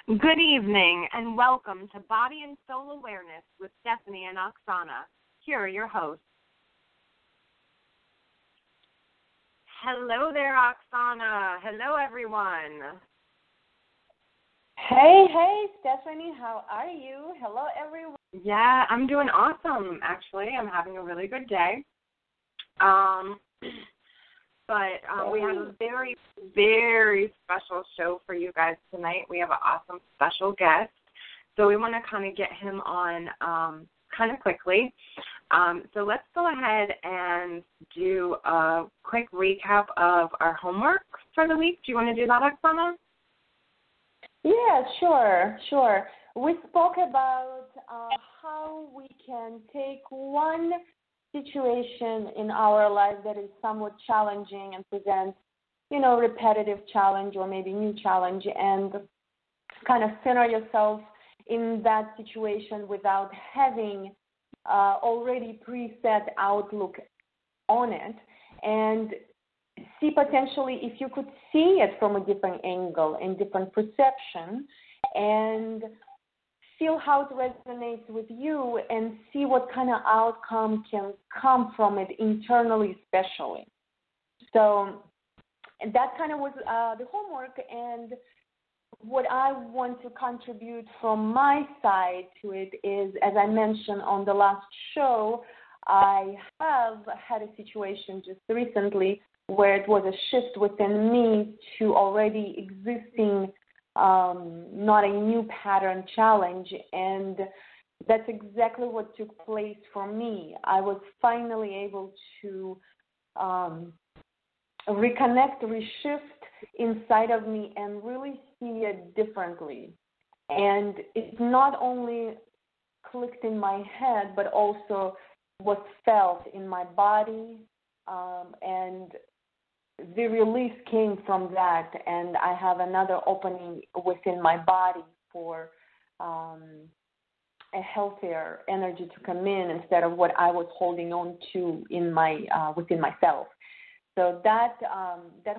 Good evening and welcome to Body and Soul Awareness with Stephanie and Oksana. Here are your hosts. Hello there, Oksana. Hello, everyone. Hey, Stephanie. How are you? Hello, everyone. Yeah, I'm doing awesome, actually. I'm having a really good day. We have a very, very special show for you guys tonight. We have an awesome special guest. So we want to kind of get him on kind of quickly. So let's go ahead and do a quick recap of our homework for the week. Do you want to do that, Oksana? Yeah, sure. We spoke about how we can take one situation in our life that is somewhat challenging and presents, repetitive challenge or maybe new challenge, and kind of center yourself in that situation without having already preset outlook on it, and see potentially if you could see it from a different angle and different perception, and feel how it resonates with you and see what kind of outcome can come from it internally, especially. So that kind of was the homework, and what I want to contribute from my side to it is, as I mentioned on the last show, I have had a situation just recently where it was a shift within me to already existing, not a new pattern challenge, and that's exactly what took place for me. I was finally able to reconnect, reshift inside of me and really see it differently. And it not only clicked in my head, but also was felt in my body, and the release came from that, and I have another opening within my body for a healthier energy to come in instead of what I was holding on to in my within myself. So that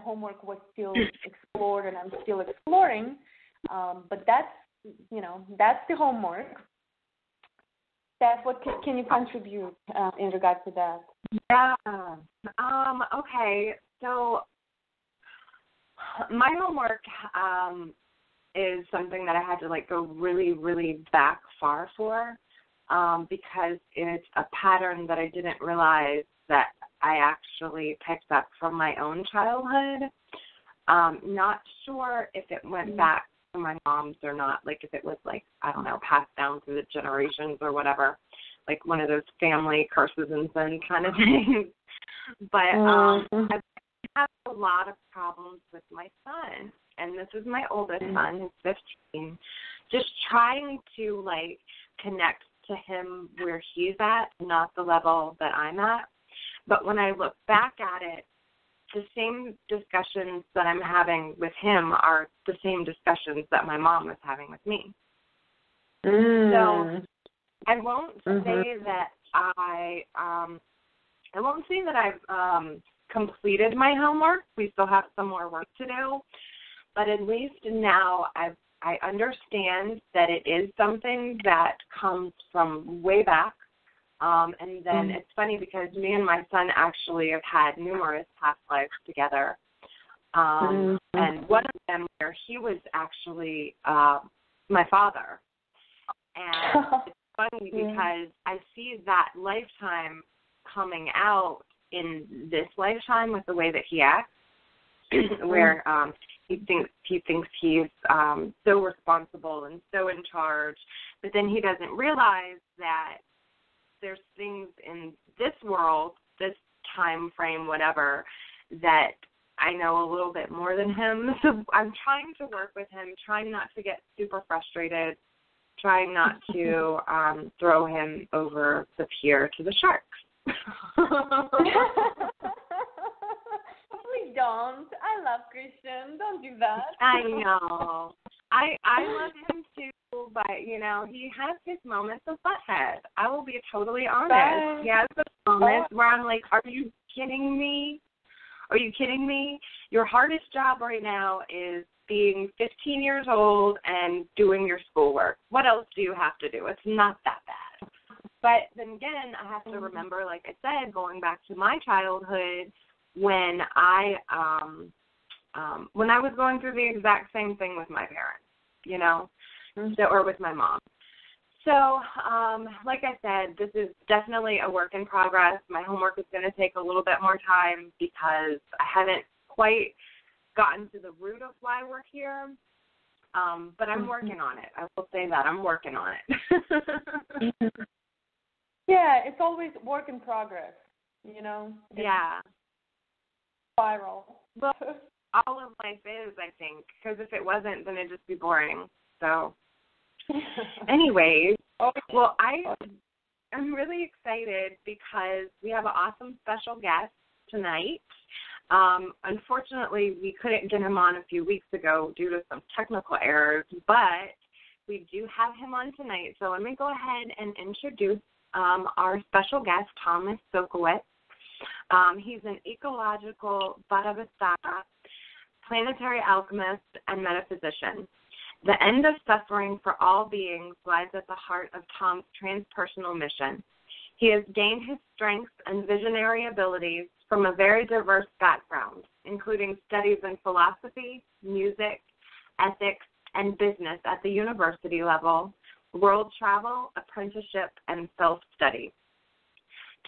homework was still explored, and I'm still exploring. But that's the homework. Steph, what can you contribute in regards to that? Yeah. Okay. So my homework is something that I had to go really, really back far for, because it's a pattern that I didn't realize that I actually picked up from my own childhood. Not sure if it went back to my mom's or not, if it was passed down through the generations or whatever, one of those family curses and sins kind of things. But I've had a lot of problems with my son, and this is my oldest son, who's 15, just trying to connect to him where he's at, not the level that I'm at. But when I look back at it, the same discussions that I'm having with him are the same discussions that my mom was having with me. So I won't say that I've completed my homework. We still have some more work to do, but at least now I understand that it is something that comes from way back. And then it's funny because me and my son actually have had numerous past lives together. And one of them where he was actually my father. And it's funny because I see that lifetime coming out in this lifetime with the way that he acts, where he thinks he's so responsible and so in charge, but then he doesn't realize that there's things in this world, this time frame, whatever, that I know a little bit more than him. So I'm trying to work with him, trying not to get super frustrated, trying not to throw him over the pier to the sharks. Please don't. I love Christian. Don't do that. I know. I love him too, but, he has his moments of butthead. I will be totally honest. Bye. He has those moments where I'm like, are you kidding me? Are you kidding me? Your hardest job right now is being 15 years old and doing your schoolwork. What else do you have to do? It's not that bad. But then again, I have to remember, like I said, going back to my childhood, when I was going through the exact same thing with my parents, you know, or with my mom. So, like I said, this is definitely a work in progress. My homework is going to take a little bit more time because I haven't quite gotten to the root of why we're here. But I'm working on it. I will say that. I'm working on it. Yeah, it's always work in progress, you know? Yeah. Spiral. Well, all of life is, I think, because if it wasn't, then it'd just be boring. So, anyways, well, I'm really excited because we have an awesome special guest tonight. Unfortunately, we couldn't get him on a few weeks ago due to some technical errors, but we do have him on tonight. So let me go ahead and introduce our special guest, Thomas Sochowicz. He's an ecological Boddhisattva, planetary alchemist, and metaphysician. The end of suffering for all beings lies at the heart of Tom's transpersonal mission. He has gained his strengths and visionary abilities from a very diverse background, including studies in philosophy, music, ethics, and business at the university level, world travel, apprenticeship, and self-study.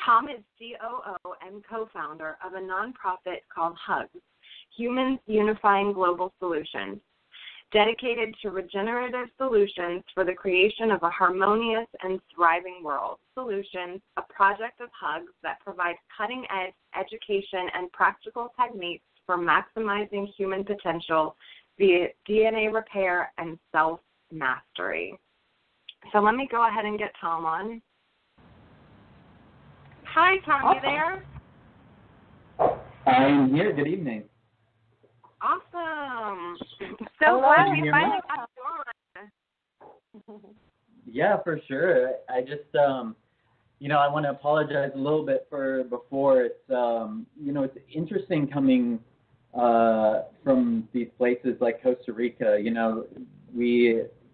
Tom is COO and co-founder of a nonprofit called HUGS-Humans Unifying Global Solutions, dedicated to regenerative solutions for the creation of a harmonious and thriving world. Solutions, a project of HUGS that provides cutting-edge education and practical techniques for maximizing human potential via DNA repair and self-mastery. So let me go ahead and get Tom on. Hi, Tom, you there? I'm here. Good evening. Awesome. So glad we finally got you on. Yeah, for sure. I just, I want to apologize a little bit for before. It's, it's interesting coming from these places like Costa Rica.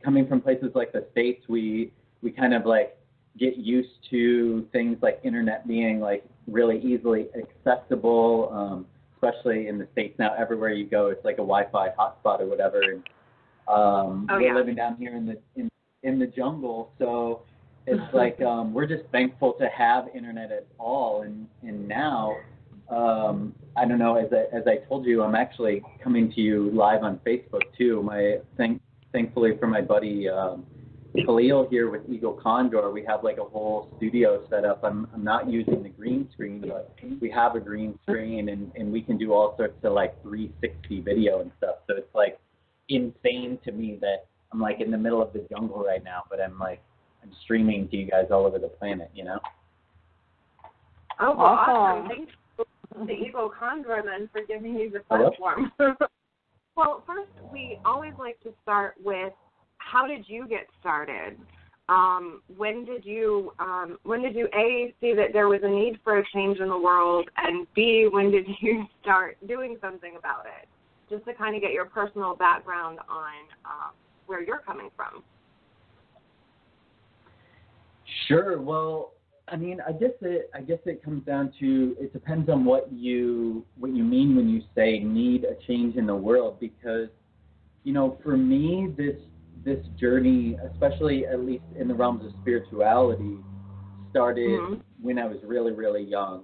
Coming from places like the States, we kind of like get used to things like internet being like really easily accessible, especially in the States now. Everywhere you go, it's like a Wi-Fi hotspot or whatever. And we're living down here in the jungle, so it's like we're just thankful to have internet at all. And now, I don't know, as I told you, I'm actually coming to you live on Facebook too. Thankfully for my buddy Khalil here with Eagle Condor, we have like a whole studio set up. I'm not using the green screen, but we have a green screen and we can do all sorts of like 360 video and stuff. So it's like insane to me that I'm like in the middle of the jungle right now, but I'm streaming to you guys all over the planet, you know? Oh, well, awesome. Thanks to the Eagle Condor then for giving me the platform. Well, first, we always like to start with, how did you get started? When did you A, see that there was a need for a change in the world, and B, when did you start doing something about it? Just to kind of get your personal background on where you're coming from. Sure. Well, I mean, I guess it comes down to, it depends on what you mean when you say need a change in the world, because, for me, this journey, especially at least in the realms of spirituality, started when I was really, really young.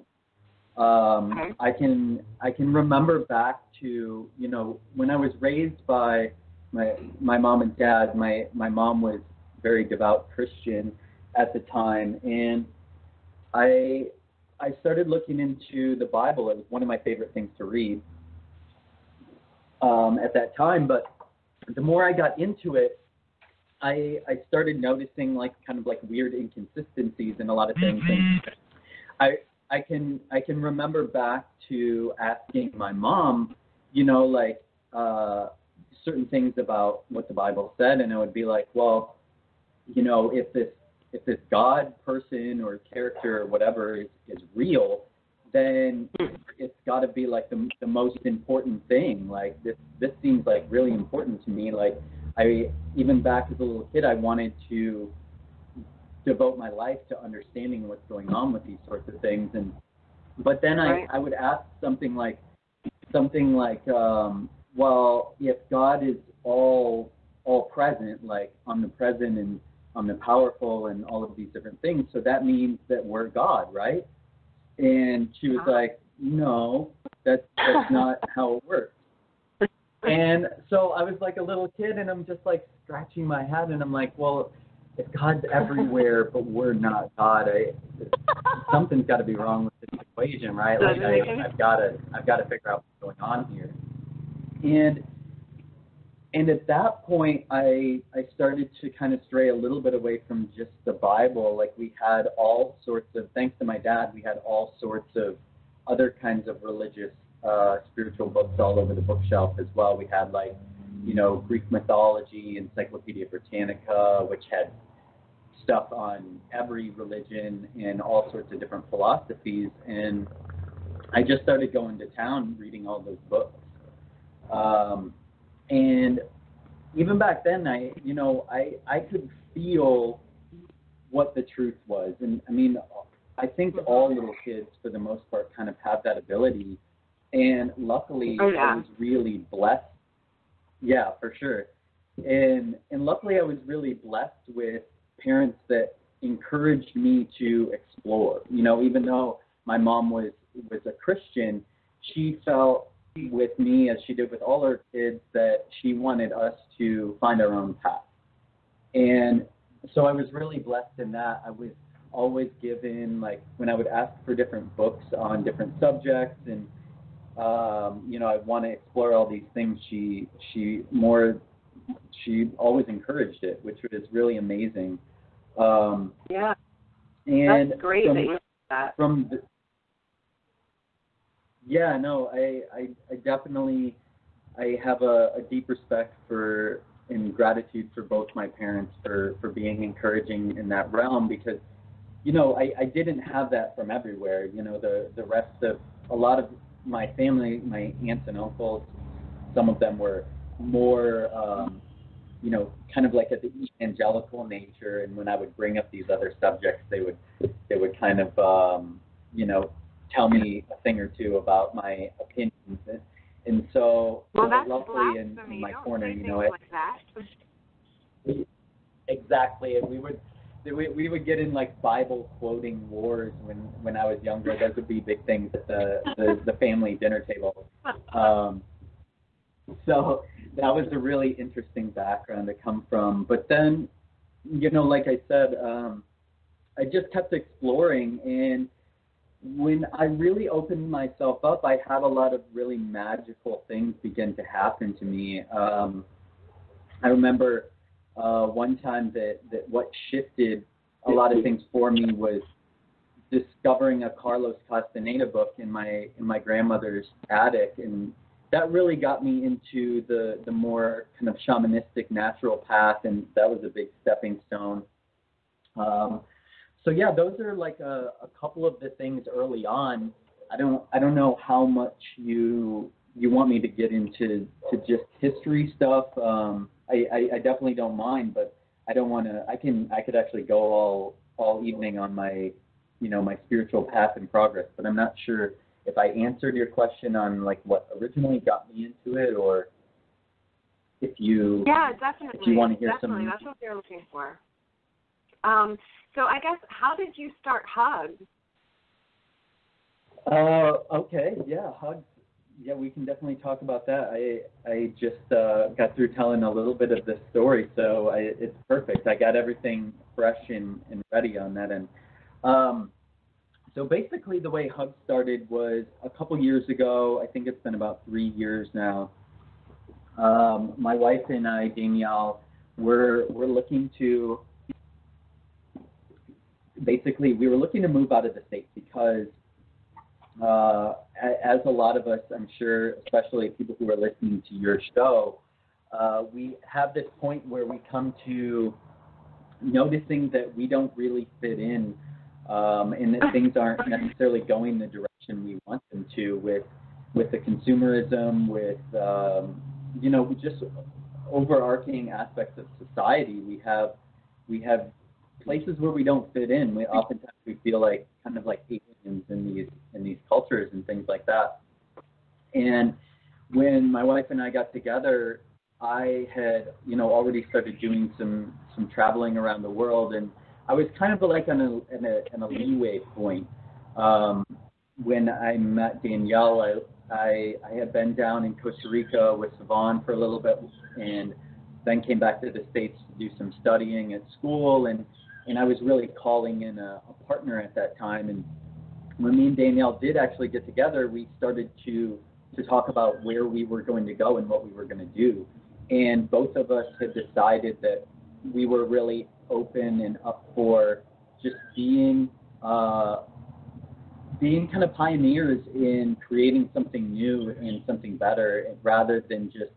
I can remember back to, when I was raised by my mom and dad. My mom was very devout Christian at the time, and I started looking into the Bible. It was one of my favorite things to read at that time. But the more I got into it, I started noticing like kind of like weird inconsistencies in a lot of things. And I can remember back to asking my mom, certain things about what the Bible said, and I would be like, well, if this God person or character or whatever is real, then it's got to be like the most important thing. Like this seems like really important to me. Like even back as a little kid, I wanted to devote my life to understanding what's going on with these sorts of things. But then I would ask something like, well, if God is all present, like omnipresent and omnipowerful and all of these different things, so that means that we're God, right? And she was like, no, that's not how it works. And so I was like a little kid, and I'm just like scratching my head, and I'm like, well, if God's everywhere but we're not God, something's got to be wrong with this equation, right? Like I've got to figure out what's going on here. And at that point, I started to kind of stray a little bit away from just the Bible. Like we had all sorts of, thanks to my dad, we had all sorts of other kinds of religious, spiritual books all over the bookshelf as well. We had like, Greek mythology, Encyclopedia Britannica, which had stuff on every religion and all sorts of different philosophies. And I just started going to town reading all those books. And even back then, I could feel what the truth was. And I mean, I think all little kids, for the most part, kind of have that ability. And luckily, I was really blessed. Yeah, for sure. And luckily, I was really blessed with parents that encouraged me to explore. Even though my mom was a Christian, she felt with me, as she did with all her kids, that she wanted us to find our own path. And so I was really blessed in that. I was always given, like, when I would ask for different books on different subjects, and I want to explore all these things, she always encouraged it, which was really amazing. And that's great that you did that. Yeah, no, I definitely, I have a deep respect for and gratitude for both my parents for being encouraging in that realm, because, I didn't have that from everywhere. The rest of, a lot of my family, my aunts and uncles, some of them were more, kind of like at the evangelical nature, and when I would bring up these other subjects, they would kind of, tell me a thing or two about my opinions, and so luckily in my corner, like that. Exactly, and we would get in like Bible quoting wars when I was younger. Those would be big things at the family dinner table. So that was a really interesting background to come from. But then, like I said, I just kept exploring, and when I really opened myself up, I had a lot of really magical things begin to happen to me. I remember one time that what shifted a lot of things for me was discovering a Carlos Castaneda book in my grandmother's attic, and that really got me into the more kind of shamanistic natural path, and that was a big stepping stone. So yeah, those are like a couple of the things early on. I don't know how much you want me to get into just history stuff. I definitely don't mind, but I don't want to. I could actually go all evening on my my spiritual path and progress, but I'm not sure if I answered your question on like what originally got me into it, or if you definitely. If you want to hear definitely. That's what they're looking for. So I guess, how did you start HUGS? Okay, yeah, HUGS. Yeah, we can definitely talk about that. I just got through telling a little bit of this story, so it's perfect. I got everything fresh and ready on that end. So basically the way HUGS started was a couple years ago. I think it's been about 3 years now. My wife and I, Danielle, we're looking to, basically we were looking to move out of the state because as a lot of us, I'm sure, especially people who are listening to your show, we have this point where we come to noticing that we don't really fit in and that things aren't necessarily going the direction we want them to with the consumerism, with just overarching aspects of society. We have places where we don't fit in. Oftentimes we feel like kind of like aliens in these cultures and things like that. And when my wife and I got together, I had already started doing some traveling around the world, and I was kind of like on a leeway point. When I met Danielle, I had been down in Costa Rica with Savon for a little bit, and then came back to the States to do some studying at school, and I was really calling in a partner at that time. And when me and Danielle did actually get together, we started to talk about where we were going to go and what we were going to do. And both of us had decided that we were really open and up for just being kind of pioneers in creating something new and something better, rather than just,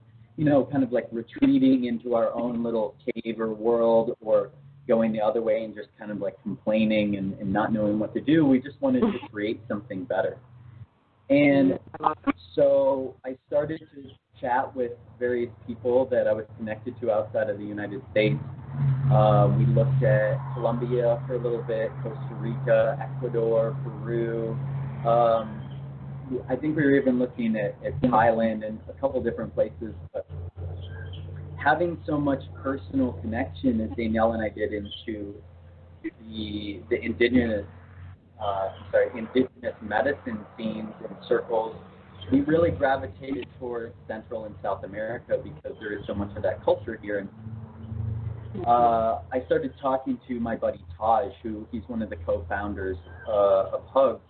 kind of like retreating into our own little cave or world, or going the other way and just kind of like complaining and not knowing what to do. We just wanted to create something better. And so I started to chat with various people that I was connected to outside of the United States. We looked at Colombia for a little bit, Costa Rica, Ecuador, Peru. I think we were even looking at Thailand and a couple different places. But having so much personal connection as Danielle and I did into the indigenous medicine scenes and circles, we really gravitated towards Central and South America because there is so much of that culture here. And I started talking to my buddy Taj, he's one of the co-founders of HUGS,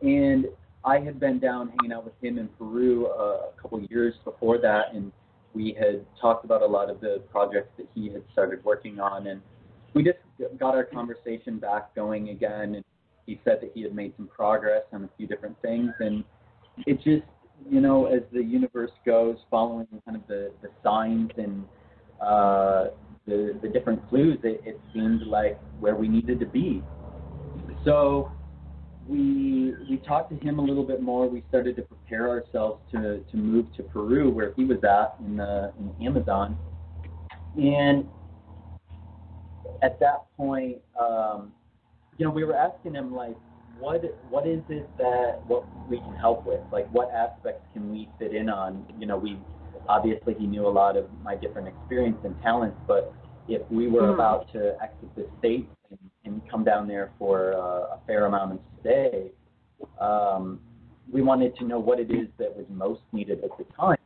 and I had been down hanging out with him in Peru a couple years before that, and we had talked about a lot of the projects that he had started working on, and we just got our conversation back going again, and he said that he had made some progress on a few different things, and it just, as the universe goes, following kind of the signs and the different clues, it seemed like where we needed to be. So we talked to him a little bit more. We started to prepare ourselves to move to Peru, where he was at in the Amazon. And at that point, we were asking him, like, what is it what we can help with? Like, what aspects can we fit in on? Obviously he knew a lot of my different experience and talents, but if we were about to exit the States and come down there for a fair amount of stay, we wanted to know what it is that was most needed at the time.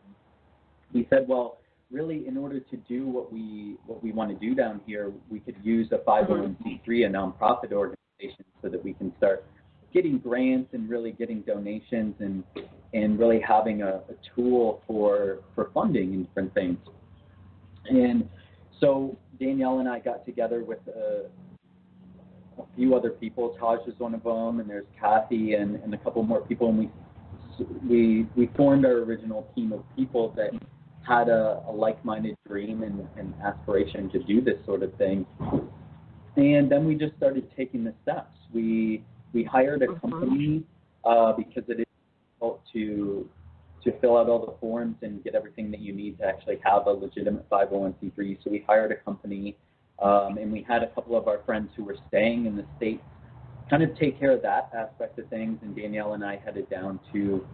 He said, well, really, in order to do what we want to do down here, we could use a 501c3, a nonprofit organization, so that we can start getting grants and really getting donations and really having a tool for funding and different things. And so Danielle and I got together with a few other people. Taj is one of them, and there's Kathy and a couple more people, and we formed our original team of people that had a like-minded dream and aspiration to do this sort of thing. And then we just started taking the steps. We hired a company because it is difficult to fill out all the forms and get everything that you need to actually have a legitimate 501c3. So we hired a company, and we had a couple of our friends who were staying in the States kind of take care of that aspect of things. And Danielle and I headed down to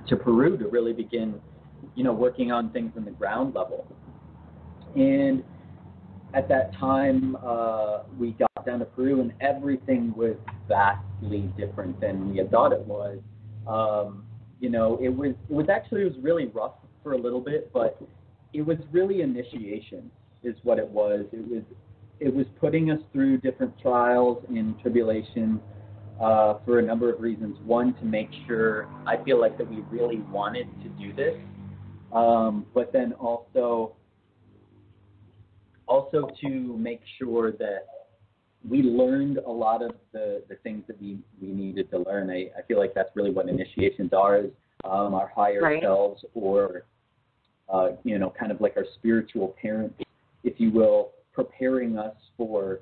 Peru to really begin, working on things on the ground level. And at that time, we got down to Peru, and everything was vastly different than we had thought it was. It was really rough for a little bit, but it was really initiation is what it was. It was putting us through different trials and tribulations for a number of reasons. One, to make sure, I feel like, that we really wanted to do this, but then also to make sure that we learned a lot of the things that we needed to learn. I feel like that's really what initiations are, is our higher selves, or, kind of like our spiritual parents, if you will, preparing us for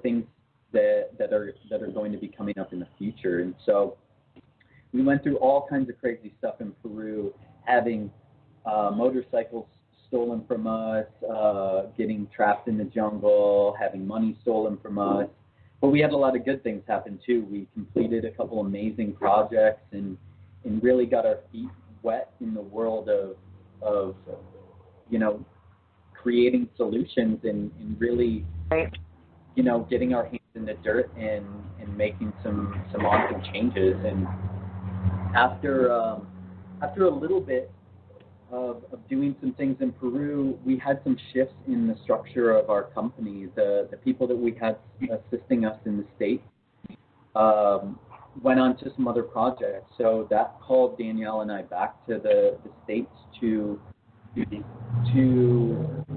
things that are going to be coming up in the future. And so we went through all kinds of crazy stuff in Peru, having motorcycles stolen from us, getting trapped in the jungle, having money stolen from us. But we had a lot of good things happen too. We completed a couple amazing projects and really got our feet wet in the world of creating solutions and really, getting our hands in the dirt and making some awesome changes. And after a little bit of doing some things in Peru, we had some shifts in the structure of our company. The people that we had assisting us in the States went on to some other projects. So that called Danielle and I back to the States to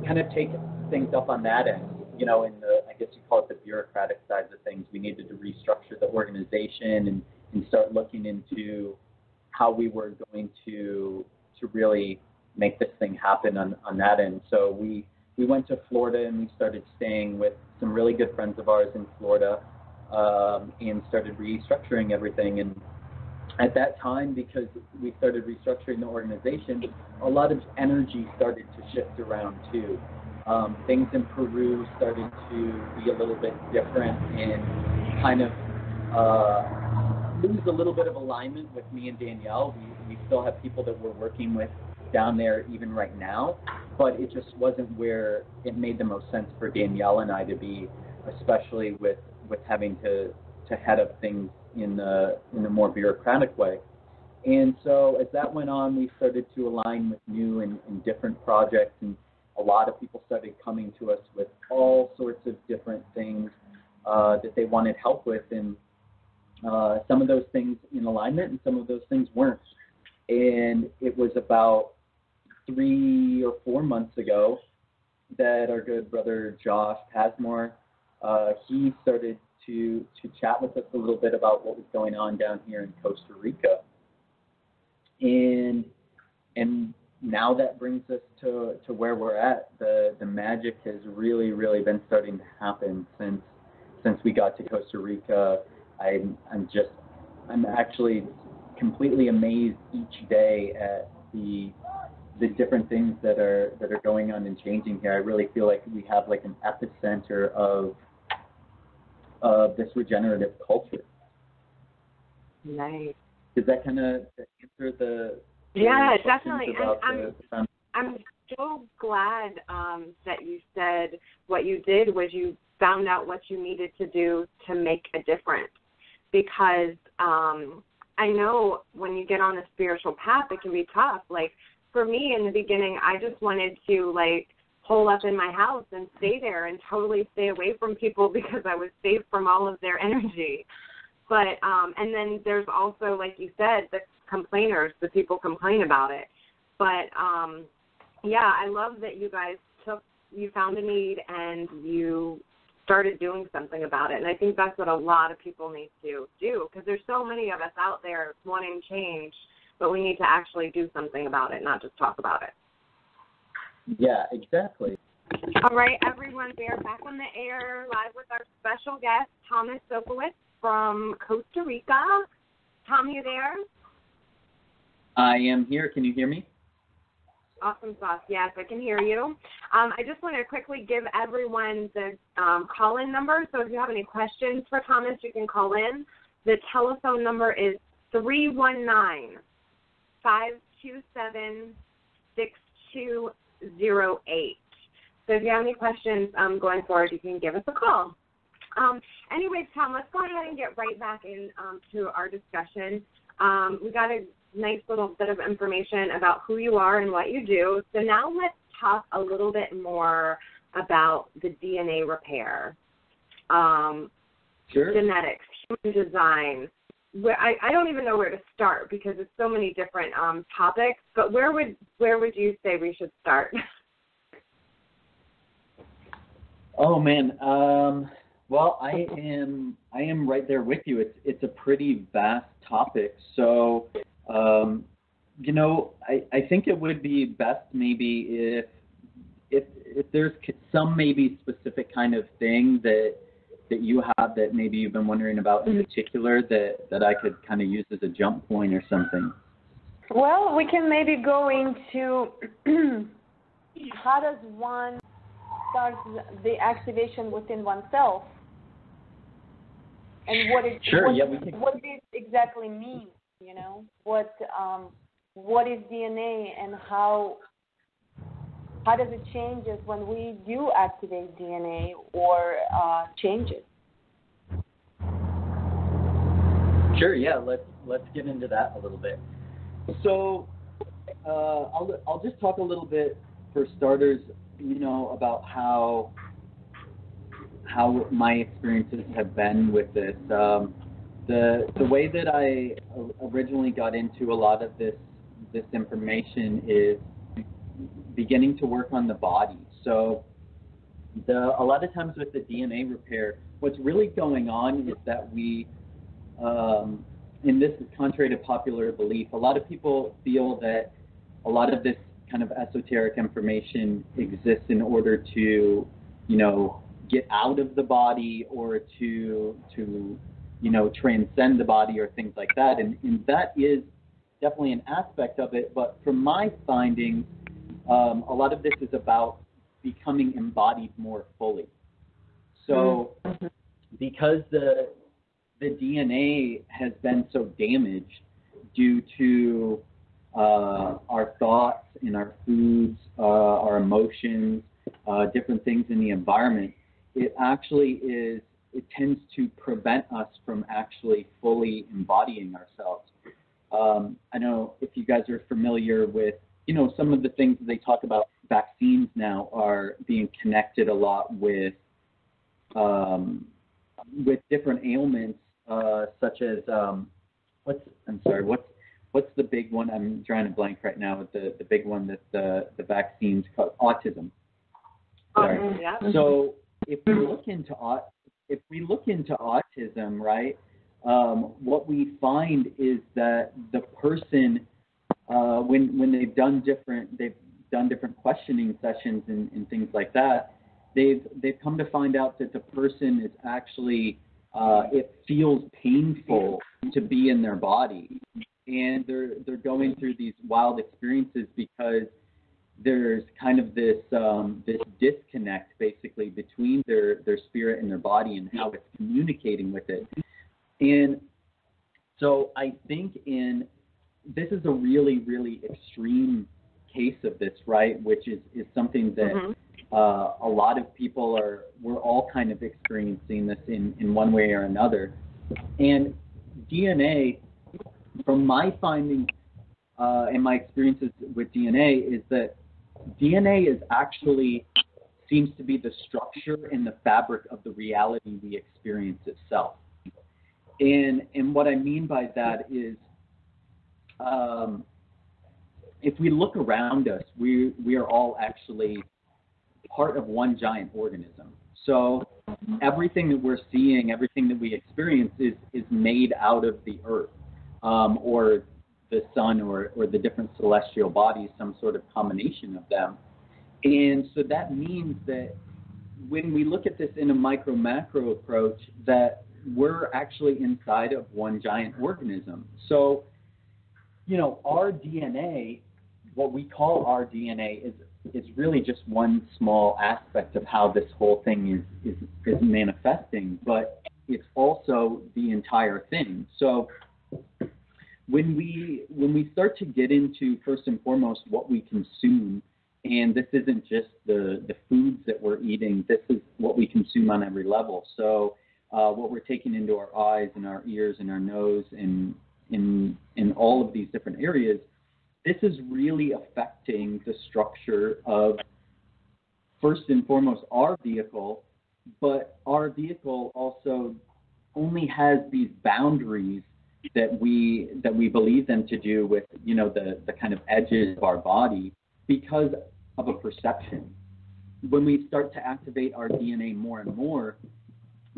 kind of take things up on that end. In the, I guess you call it the bureaucratic side of things. We needed to restructure the organization and start looking into how we were going to really make this thing happen on that end. So we went to Florida and we started staying with some really good friends of ours in Florida and started restructuring everything. And at that time, because we started restructuring the organization, a lot of energy started to shift around too. Things in Peru started to be a little bit different and kind of lose a little bit of alignment with me and Danielle. We still have people that we're working with down there even right now, but it just wasn't where it made the most sense for Danielle and I to be, especially with having to head up things in a more bureaucratic way. And so as that went on, we started to align with new and different projects, and a lot of people started coming to us with all sorts of different things that they wanted help with, and some of those things in alignment and some of those things weren't. And it was about 3 or 4 months ago that our good brother Josh Pasmore, he started to chat with us a little bit about what was going on down here in Costa Rica. And now that brings us to where we're at. The magic has really, really been starting to happen since we got to Costa Rica. I'm actually completely amazed each day at the different things that are going on and changing here. I really feel like we have like an epicenter of this regenerative culture. Nice. Does that kind of answer the yeah, definitely. And I'm so glad that you said what you did was you found out what you needed to do to make a difference. Because I know when you get on a spiritual path, it can be tough. Like for me in the beginning, I just wanted to like hole up in my house and stay there and totally stay away from people because I was safe from all of their energy. But and then there's also, like you said, the complainers, the people complain about it. But yeah, I love that you guys you found a need and you started doing something about it. And I think that's what a lot of people need to do, because there's so many of us out there wanting change, but we need to actually do something about it, not just talk about it. Yeah, exactly. All right, everyone, we are back on the air live with our special guest, Thomas Sochowicz from Costa Rica. Tom, you there? I am here. Can you hear me? Awesome sauce. Yes, I can hear you. I just want to quickly give everyone the call-in number. So if you have any questions for Thomas, you can call in. The telephone number is 319-527-6208. So if you have any questions going forward, you can give us a call. Anyways, Tom, let's go ahead and get right back into our discussion. We got a nice little bit of information about who you are and what you do. So now let's talk a little bit more about the DNA repair, Sure. genetics, human design. I don't even know where to start because it's so many different topics. But where would you say we should start? Oh man. Well, I am right there with you. It's a pretty vast topic. So, I think it would be best maybe if there's some maybe specific kind of thing that you have that maybe you've been wondering about in particular that I could kind of use as a jump point or something? Well, we can maybe go into how does one start the activation within oneself, and what it exactly means. You know, what is DNA, and how does it change us when we do activate DNA or change it? Sure. Yeah. Let's get into that a little bit. So I'll just talk a little bit for starters, you know, about how my experiences have been with this. The way that I originally got into a lot of this information is beginning to work on the body. So a lot of times with the DNA repair, what's really going on is that we, and this is contrary to popular belief, a lot of people feel that a lot of this kind of esoteric information exists in order to, you know, get out of the body or to you know, transcend the body or things like that. And that is definitely an aspect of it. But from my findings, a lot of this is about becoming embodied more fully. So because the DNA has been so damaged due to our thoughts and our foods, our emotions, different things in the environment, it tends to prevent us from actually fully embodying ourselves. I know if you guys are familiar with, you know, some of the things that they talk about, vaccines now are being connected a lot with different ailments, such as what's the big one? I'm drawing a blank right now with the big one that the vaccines called autism. Sorry. Yeah. So if we look into autism, right, what we find is that the person, when they've done different questioning sessions and things like that, they've come to find out that the person is actually it feels painful to be in their body, and they're going through these wild experiences because there's kind of this disconnect basically between their spirit and their body and how it's communicating with it. And so I think this is a really, really extreme case of this, right, which is something that a lot of people we're all kind of experiencing this in one way or another. And DNA, from my findings and my experiences with DNA, is that DNA is actually seems to be the structure and the fabric of the reality we experience itself. And what I mean by that is, if we look around us, we are all actually part of one giant organism. So everything that we're seeing, everything that we experience is made out of the earth, or the sun, or the different celestial bodies, some sort of combination of them. And so that means that when we look at this in a micro-macro approach, that we're actually inside of one giant organism. So, you know, our DNA, what we call our DNA, is really just one small aspect of how this whole thing is manifesting, but it's also the entire thing. So when we start to get into, first and foremost, what we consume, and this isn't just the foods that we're eating, this is what we consume on every level. So what we're taking into our eyes and our ears and our nose and in all of these different areas, this is really affecting the structure of, first and foremost, our vehicle, but our vehicle also only has these boundaries that we believe them to do with, you know, the kind of edges of our body because of a perception. When we start to activate our DNA more and more,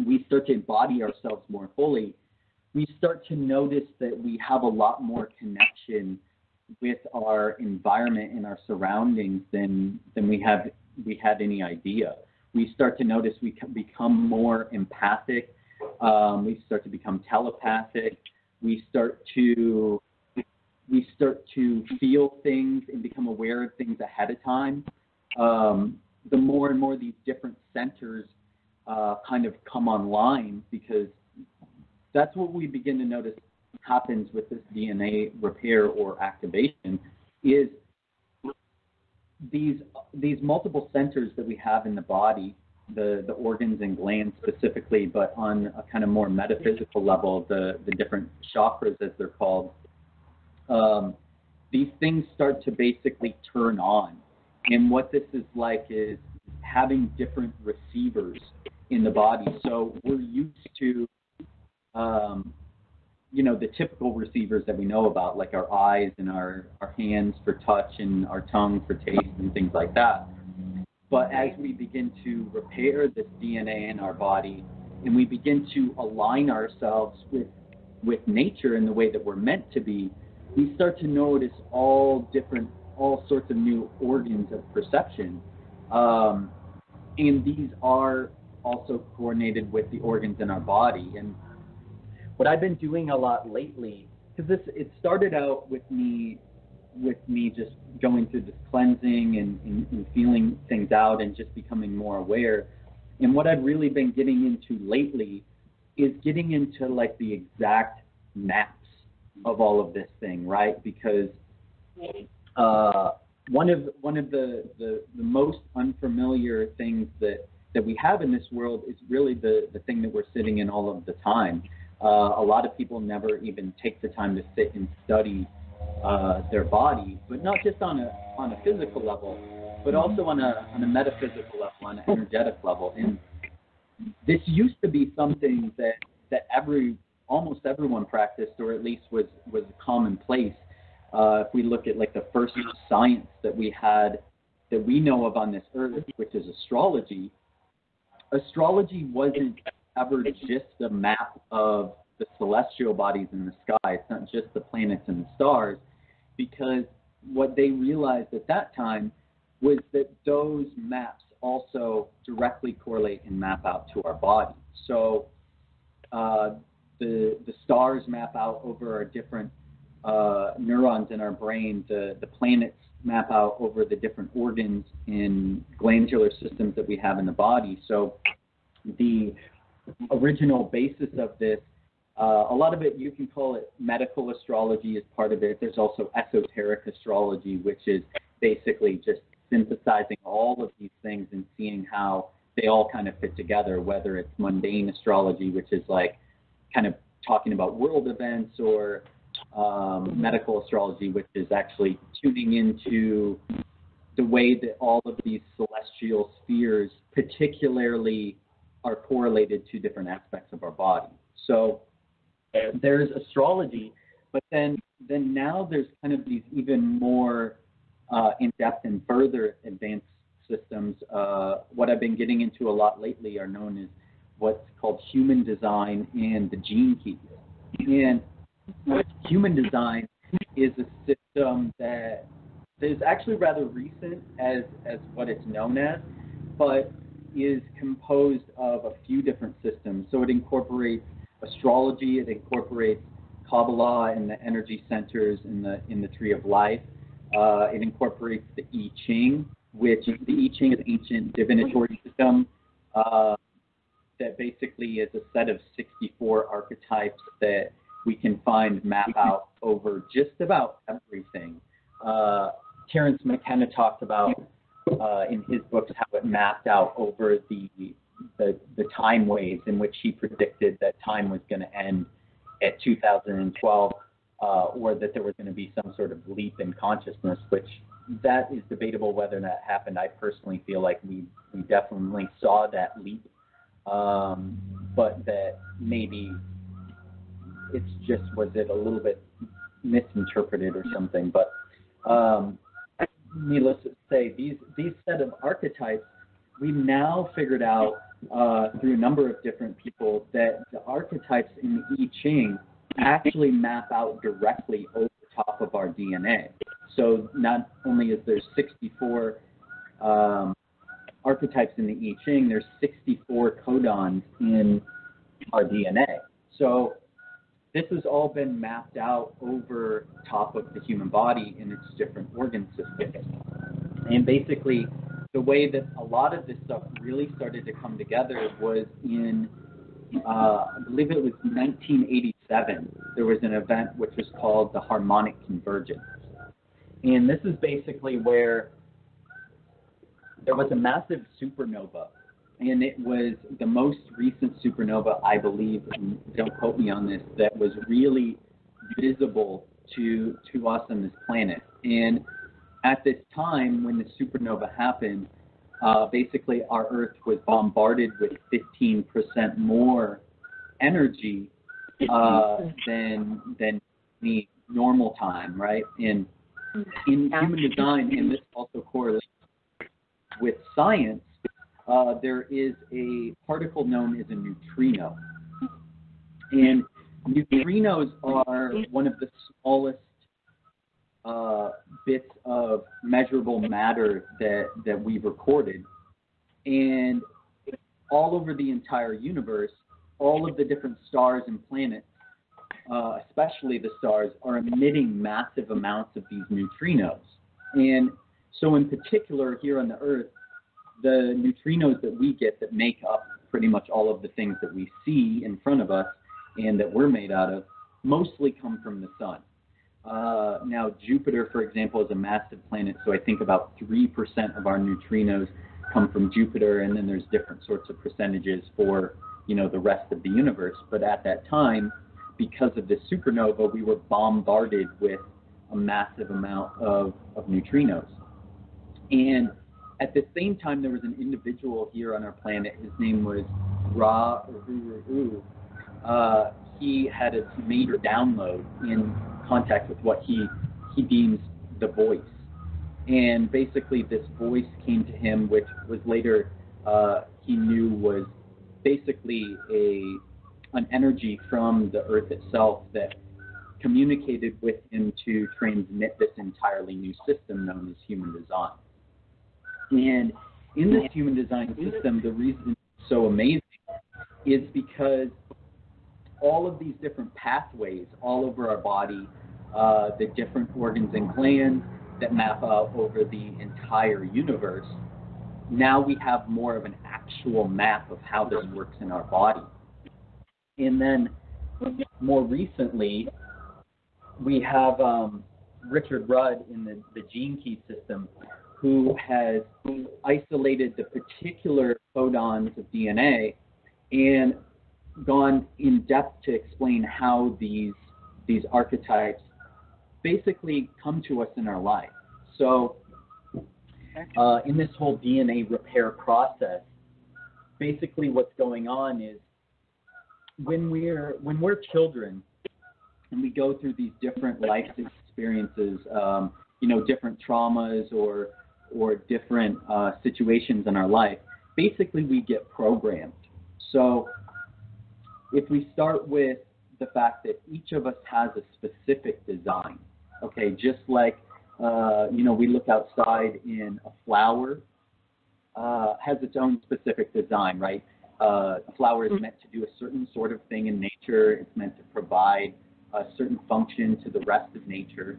we start to embody ourselves more fully, we start to notice that we have a lot more connection with our environment and our surroundings than we had any idea. We start to notice we can become more empathic. We start to become telepathic. We start to feel things and become aware of things ahead of time. The more and more these different centers kind of come online, because that's what we begin to notice happens with this DNA repair or activation, is these multiple centers that we have in the body, the organs and glands specifically, but on a kind of more metaphysical level, the different chakras as they're called, these things start to basically turn on. And what this is like is having different receivers in the body. So we're used to, the typical receivers that we know about, like our eyes and our hands for touch and our tongue for taste and things like that. But as we begin to repair this DNA in our body and we begin to align ourselves with nature in the way that we're meant to be, we start to notice all sorts of new organs of perception. And these are also coordinated with the organs in our body. And what I've been doing a lot lately, because it started out with me just going through this cleansing and feeling things out and just becoming more aware. And what I've really been getting into lately is getting into like the exact maps of all of this thing, right? Because one of the most unfamiliar things that we have in this world is really the thing that we're sitting in all of the time. A lot of people never even take the time to sit and study their body, but not just on a physical level, but also on a metaphysical level, on an energetic level. And this used to be something that almost everyone practiced, or at least was commonplace. If we look at like the first science that we had, that we know of on this earth, which is astrology wasn't ever just a map of the celestial bodies in the sky. It's not just the planets and the stars, because what they realized at that time was that those maps also directly correlate and map out to our body. So the stars map out over our different neurons in our brain. The planets map out over the different organs and glandular systems that we have in the body. So the original basis of this, a lot of it, you can call it medical astrology as part of it. There's also esoteric astrology, which is basically just synthesizing all of these things and seeing how they all kind of fit together, whether it's mundane astrology, which is like kind of talking about world events, or medical astrology, which is actually tuning into the way that all of these celestial spheres particularly are correlated to different aspects of our body. So there's astrology, but then now there's kind of these even more in-depth and further advanced systems. What I've been getting into a lot lately are known as what's called human design and the gene keys. And human design is a system that is actually rather recent as what it's known as, but is composed of a few different systems. So it incorporates astrology, it incorporates Kabbalah and the energy centers in the tree of life. It incorporates the I Ching, which the I Ching is an ancient divinatory system that basically is a set of 64 archetypes that we can find map out over just about everything. Terence McKenna talked about in his books how it mapped out over the time waves in which he predicted that time was going to end at 2012, or that there was going to be some sort of leap in consciousness, which that is debatable whether that happened. I personally feel like we definitely saw that leap, but that maybe it's just, was it a little bit misinterpreted or something. But needless to say, these set of archetypes, we've now figured out through a number of different people that the archetypes in the I Ching actually map out directly over top of our DNA. So not only is there 64 archetypes in the I Ching, there's 64 codons in our DNA. So this has all been mapped out over top of the human body in its different organ systems. And basically, the way that a lot of this stuff really started to come together was in, I believe it was 1987. There was an event which was called the Harmonic Convergence. And this is basically where there was a massive supernova. And it was the most recent supernova, I believe, and don't quote me on this, that was really visible to us on this planet. And at this time, when the supernova happened, basically our Earth was bombarded with 15% more energy than the normal time, right? And in human design, and this also correlates with science, there is a particle known as a neutrino. And neutrinos are one of the smallest bits of measurable matter that we've recorded. And all over the entire universe, all of the different stars and planets, especially the stars, are emitting massive amounts of these neutrinos. And so in particular here on the Earth, the neutrinos that we get that make up pretty much all of the things that we see in front of us and that we're made out of mostly come from the sun. Now, Jupiter, for example, is a massive planet, so I think about 3% of our neutrinos come from Jupiter, and then there's different sorts of percentages for, the rest of the universe. But at that time, because of the supernova, we were bombarded with a massive amount of neutrinos. And at the same time, there was an individual here on our planet. His name was Ra-Uru-Uru. He had a major download in contact with what he deems the voice. And basically this voice came to him, which was later he knew was basically an energy from the Earth itself that communicated with him to transmit this entirely new system known as human design. And in this human design system, the reason it's so amazing is because all of these different pathways all over our body, the different organs and glands that map out over the entire universe, now we have more of an actual map of how this works in our body. And then more recently, we have Richard Rudd in the gene key system, who has isolated the particular codons of DNA and gone in depth to explain how these archetypes basically come to us in our life. So in this whole DNA repair process, basically what's going on is when we're children and we go through these different life experiences, different traumas or different situations in our life, basically we get programmed. So if we start with the fact that each of us has a specific design, okay, just like, we look outside and a flower has its own specific design, right? A flower is meant to do a certain sort of thing in nature. It's meant to provide a certain function to the rest of nature.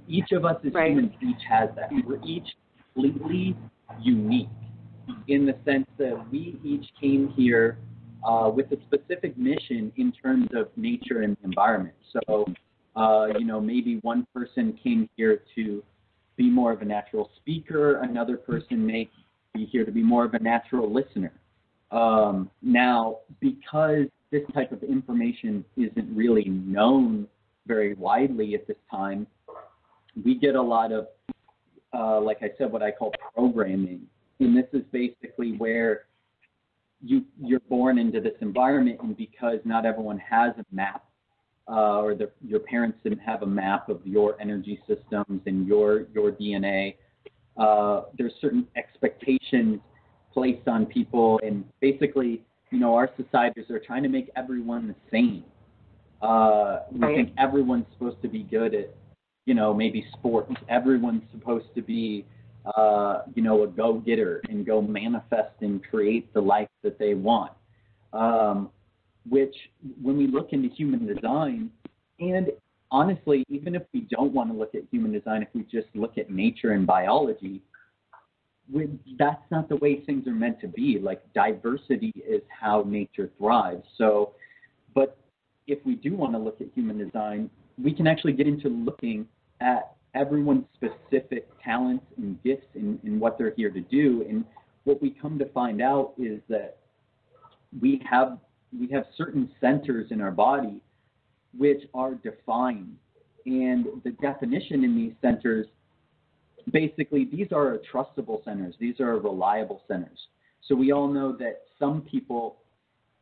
Each of us as humans each has that. We're each completely unique in the sense that we each came here with a specific mission in terms of nature and the environment. So, maybe one person came here to be more of a natural speaker. Another person may be here to be more of a natural listener. Now, because this type of information isn't really known very widely at this time, we get a lot of, like I said, what I call programming. And this is basically where you're born into this environment, and because not everyone has a map, or your parents didn't have a map of your energy systems and your DNA, there's certain expectations placed on people, and basically, our societies are trying to make everyone the same. We think everyone's supposed to be good at, maybe sports. Everyone's supposed to be, a go-getter and go manifest and create the life that they want. Which, when we look into human design, and honestly, even if we don't want to look at human design, if we just look at nature and biology, that's not the way things are meant to be. Like, diversity is how nature thrives. So, but if we do want to look at human design, we can actually get into looking at everyone's specific talents and gifts and what they're here to do. And what we come to find out is that we have certain centers in our body which are defined. And the definition in these centers, basically, these are trustable centers. These are reliable centers. So we all know that some people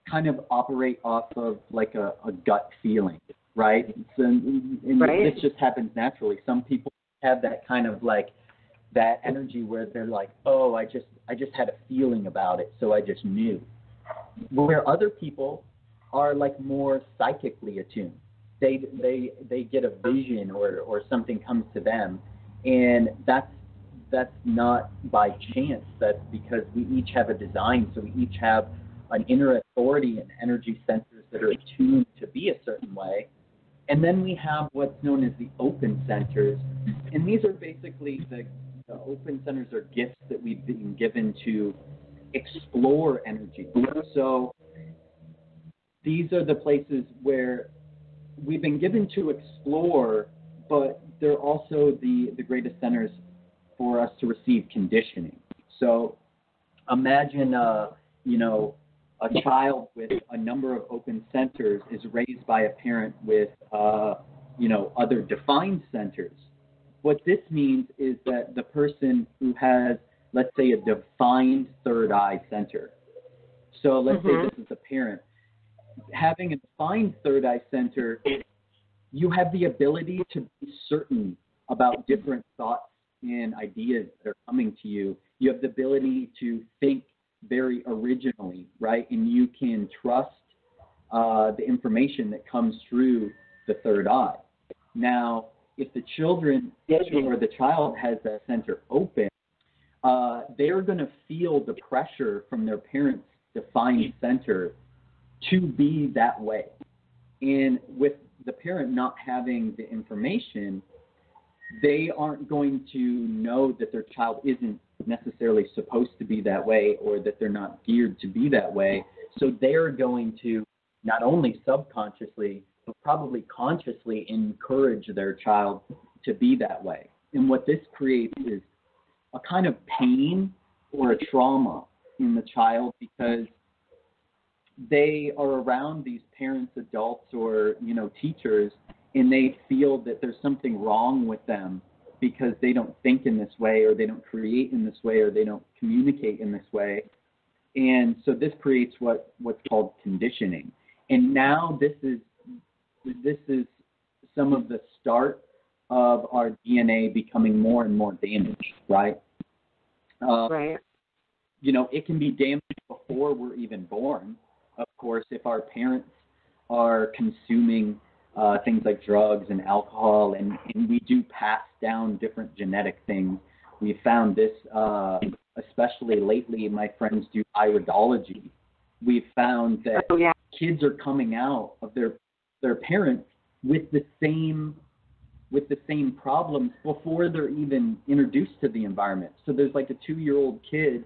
kind of operate off of like a gut feeling, right? And right. This just happens naturally. Some people have that kind of like that energy where they're like, oh, I just had a feeling about it, so I just knew. Where other people are like more psychically attuned. They get a vision or something comes to them, and that's not by chance. That's because we each have a design, so we each have an inner authority and energy centers that are attuned to be a certain way. And then we have what's known as the open centers, and these are basically the open centers are gifts that we've been given to explore energy. So these are the places where we've been given to explore, but they're also the greatest centers for us to receive conditioning. So imagine, a child with a number of open centers is raised by a parent with, other defined centers. What this means is that the person who has, let's say, a defined third eye center. So let's say this is the parent. Having a defined third eye center, you have the ability to be certain about different thoughts and ideas that are coming to you. You have the ability to think very originally, right? And you can trust the information that comes through the third eye. Now, if the children or the child has that center open, they're going to feel the pressure from their parents' defined center to be that way. And with the parent not having the information, they aren't going to know that their child isn't necessarily supposed to be that way, or that they're not geared to be that way. So they're going to not only subconsciously, but probably consciously encourage their child to be that way. And what this creates is a kind of pain or a trauma in the child, because they are around these parents, adults, or teachers, and they feel that there's something wrong with them because they don't think in this way, or they don't create in this way, or they don't communicate in this way. And so this creates what's called conditioning. And now this is some of the start of our DNA becoming more and more damaged, right? Right. It can be damaged before we're even born. Of course, if our parents are consuming things like drugs and alcohol, and we do pass down different genetic things. We found this, especially lately, my friends do iridology. We've found that kids are coming out of their parents with the same problems before they're even introduced to the environment. So there's like a 2-year-old kid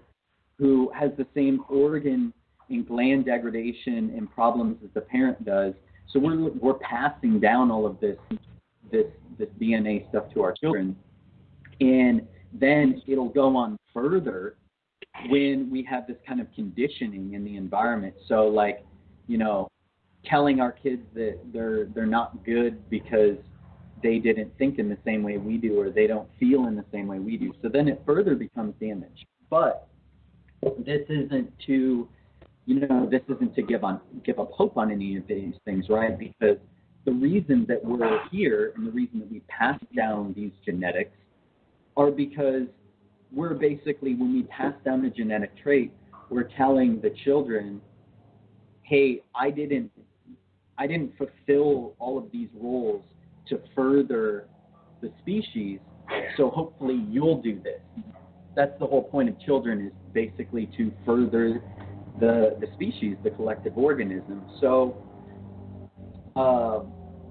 who has the same organ and gland degradation and problems as the parent does. So we're passing down all of this DNA stuff to our children, and then it'll go on further when we have this kind of conditioning in the environment. So telling our kids that they're not good because they didn't think in the same way we do, or they don't feel in the same way we do. So then it further becomes damage. But this isn't to give up hope on any of these things, right? Because the reason that we're here and the reason that we pass down these genetics are because we're basically, when we pass down a genetic trait, we're telling the children, hey, I didn't fulfill all of these roles to further the species, so hopefully you'll do this. that's the whole point of children, is basically to further the species, the collective organism. So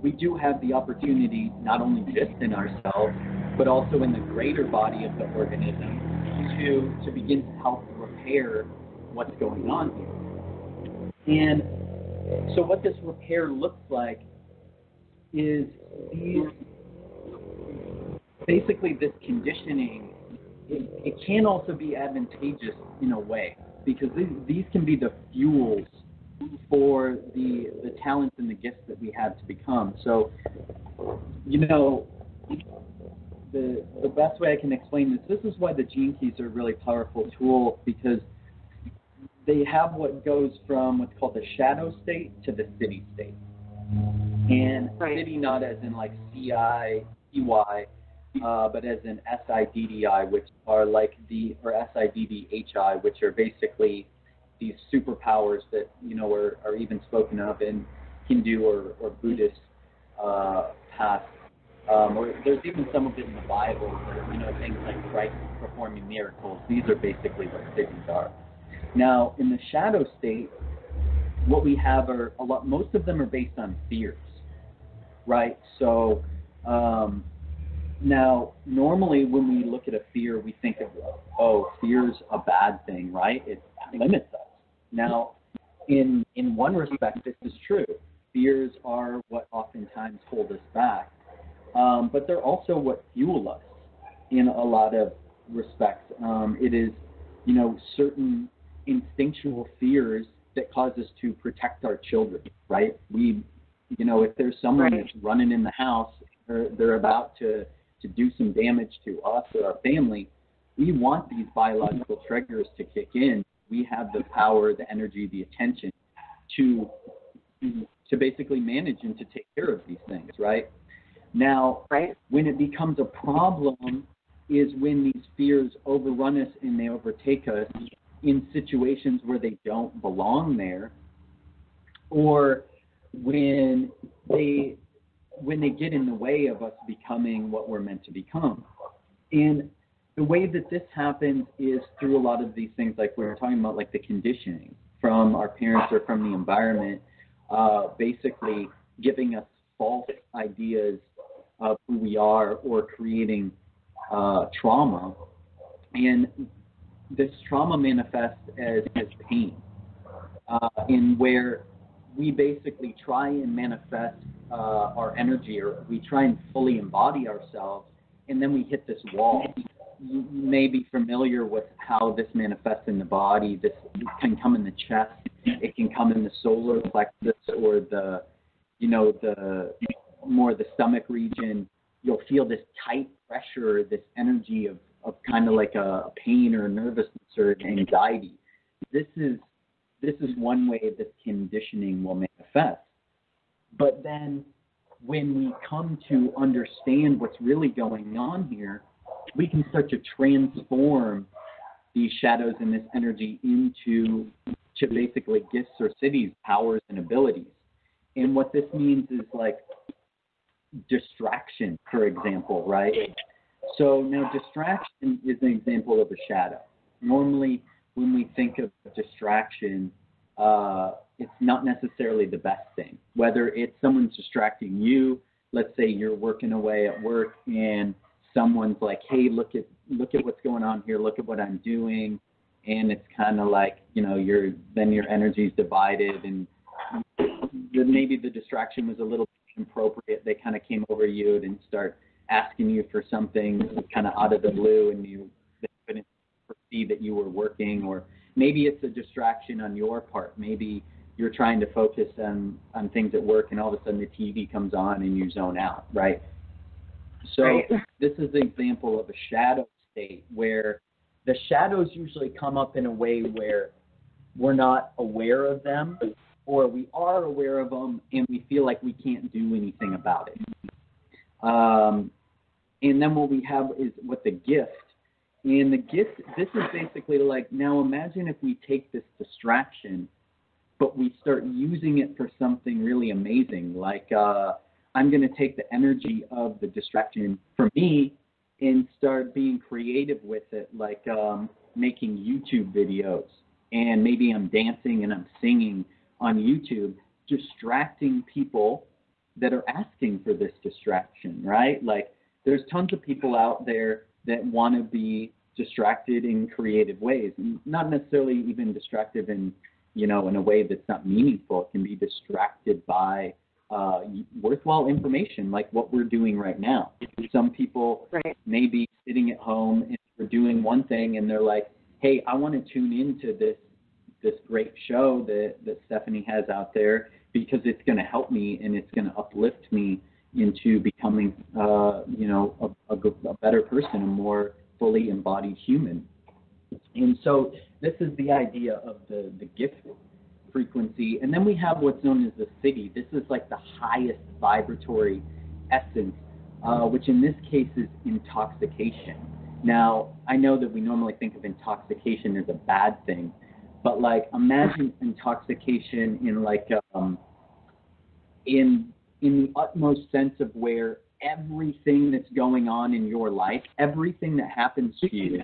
we do have the opportunity, not only just in ourselves, but also in the greater body of the organism, to begin to help repair what's going on here. And so what this repair looks like is basically this conditioning. It can also be advantageous in a way, because these can be the fuels for the talents and the gifts that we have to become. So, the best way I can explain this is why the gene keys are a really powerful tool, because they have what goes from what's called the shadow state to the city state. And city not as in like C-I-E-Y, but as in S-I-D-D-I, which are like or S-I-D-D-H-I, which are basically these superpowers that, are even spoken of in Hindu or Buddhist paths. Or there's even some of it in the Bible where, things like Christ performing miracles. These are basically what cities are. Now, in the shadow state, what we have are most of them are based on fears, right? So, now, normally when we look at a fear, we think of, fear's a bad thing, right? It limits us. Now, in one respect, this is true. Fears are what oftentimes hold us back. But they're also what fuel us in a lot of respects. It is, certain instinctual fears that cause us to protect our children, right? If there's someone that's running in the house, they're about to do some damage to us or our family, we want these biological triggers to kick in. We have the power, the energy, the attention to basically manage and to take care of these things, right? Now, when it becomes a problem is when these fears overrun us and they overtake us in situations where they don't belong there, or when they get in the way of us becoming what we're meant to become. And the way that this happens is through a lot of these things, like we were talking about, like the conditioning from our parents or from the environment, basically giving us false ideas of who we are, or creating trauma. And this trauma manifests as pain, in where we basically try and manifest our energy, or we try and fully embody ourselves, and then we hit this wall. You may be familiar with how this manifests in the body. This can come in the chest. It can come in the solar plexus, or the more the stomach region. You'll feel this tight pressure, this energy of kind of like a pain or nervousness or anxiety. This is one way this conditioning will manifest. But then when we come to understand what's really going on here, we can start to transform these shadows and this energy into basically gifts or cities, powers and abilities. And what this means is like distraction, for example, right? So now distraction is an example of a shadow. Normally when we think of distraction, it's not necessarily the best thing. Whether it's someone's distracting you, let's say you're working away at work and someone's like, hey, look at what's going on here, look at what I'm doing, and it's kind of like, your energy's divided, and maybe the distraction was a little inappropriate. They kind of came over you and start asking you for something kind of out of the blue, and they couldn't foresee that you were working. Or maybe it's a distraction on your part. Maybe you're trying to focus on things at work, and all of a sudden the TV comes on and you zone out, right? So this is the example of a shadow state, where the shadows usually come up in a way where we're not aware of them, or we are aware of them and we feel like we can't do anything about it. And then what we have is what the gift. And the gift, this is basically like, now imagine if we take this distraction, but we start using it for something really amazing. Like I'm going to take the energy of the distraction for me and start being creative with it, like making YouTube videos. And maybe I'm dancing and I'm singing on YouTube, distracting people that are asking for this distraction, right? Like there's tons of people out there that want to be distracted in creative ways, not necessarily even distracted in, in a way that's not meaningful. It can be distracted by worthwhile information like what we're doing right now. Some people may be sitting at home and we're doing one thing and they're like, hey, I want to tune into this great show that Stephanie has out there because it's going to help me and it's going to uplift me into becoming, a better person, a more fully embodied human. And so this is the idea of the gift frequency. And then we have what's known as the city. This is like the highest vibratory essence, which in this case is intoxication. Now, I know that we normally think of intoxication as a bad thing, but like imagine intoxication in like in the utmost sense of where everything that's going on in your life, everything that happens to you,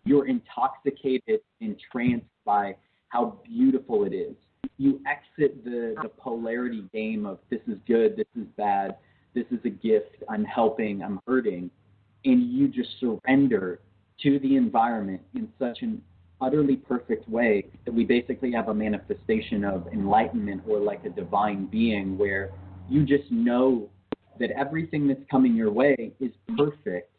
you're intoxicated and tranced by how beautiful it is. You exit the polarity game of this is good, this is bad, this is a gift, I'm helping, I'm hurting, and you just surrender to the environment in such an utterly perfect way that we basically have a manifestation of enlightenment or like a divine being where you just know that everything that's coming your way is perfect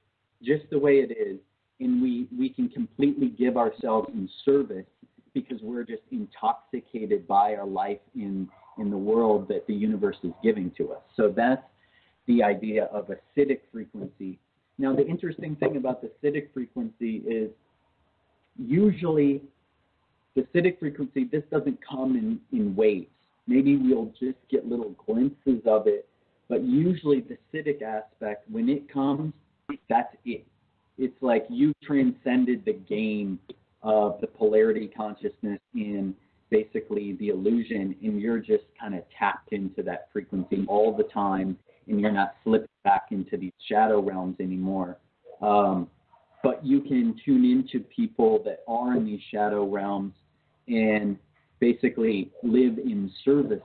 just the way it is, and we can completely give ourselves in service because we're just intoxicated by our life in the world that the universe is giving to us. So that's the idea of acidic frequency. Now, the interesting thing about the acidic frequency is usually the acidic frequency, this doesn't come in waves. Maybe we'll just get little glimpses of it, but usually the acidic aspect, when it comes, that's it. It's like you transcended the game of the polarity consciousness in basically the illusion, and you're just kind of tapped into that frequency all the time, and you're not slipping back into these shadow realms anymore. But you can tune into people that are in these shadow realms and basically live in service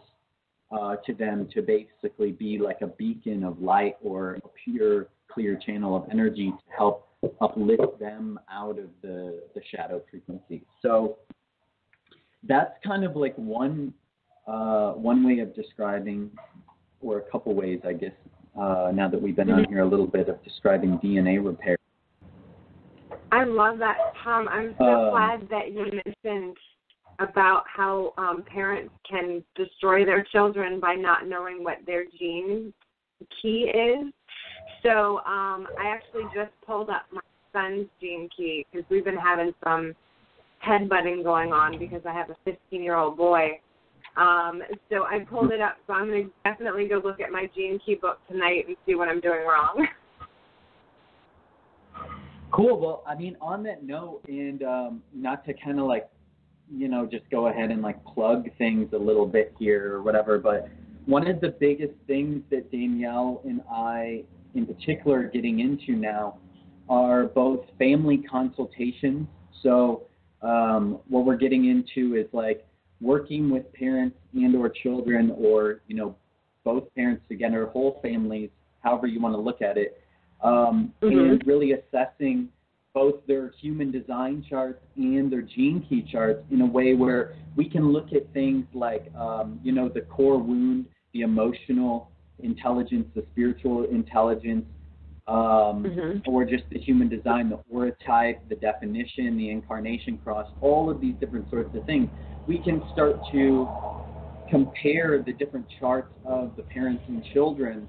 to them, to basically be like a beacon of light or a pure, clear channel of energy to help uplift them out of the shadow frequency. So that's kind of like one way of describing, or a couple ways, I guess, now that we've been on here a little bit, of describing DNA repair. I love that, Tom. I'm so glad that you mentioned about how parents can destroy their children by not knowing what their gene key is. So I actually just pulled up my son's gene key because we've been having some headbutting going on because I have a 15-year-old boy. So I pulled it up. So I'm going to definitely go look at my gene key book tonight and see what I'm doing wrong. Cool. Well, I mean, on that note, and not to kind of like, just go ahead and like plug things a little bit here or whatever, but one of the biggest things that Danielle and I in particular are getting into now are both family consultations. So what we're getting into is like working with parents and or children, or, both parents together, whole families, however you want to look at it, and really assessing both their human design charts and their gene key charts in a way where we can look at things like, the core wound, the emotional intelligence, the spiritual intelligence, or just the human design, the aura type, the definition, the incarnation cross, all of these different sorts of things. We can start to compare the different charts of the parents and children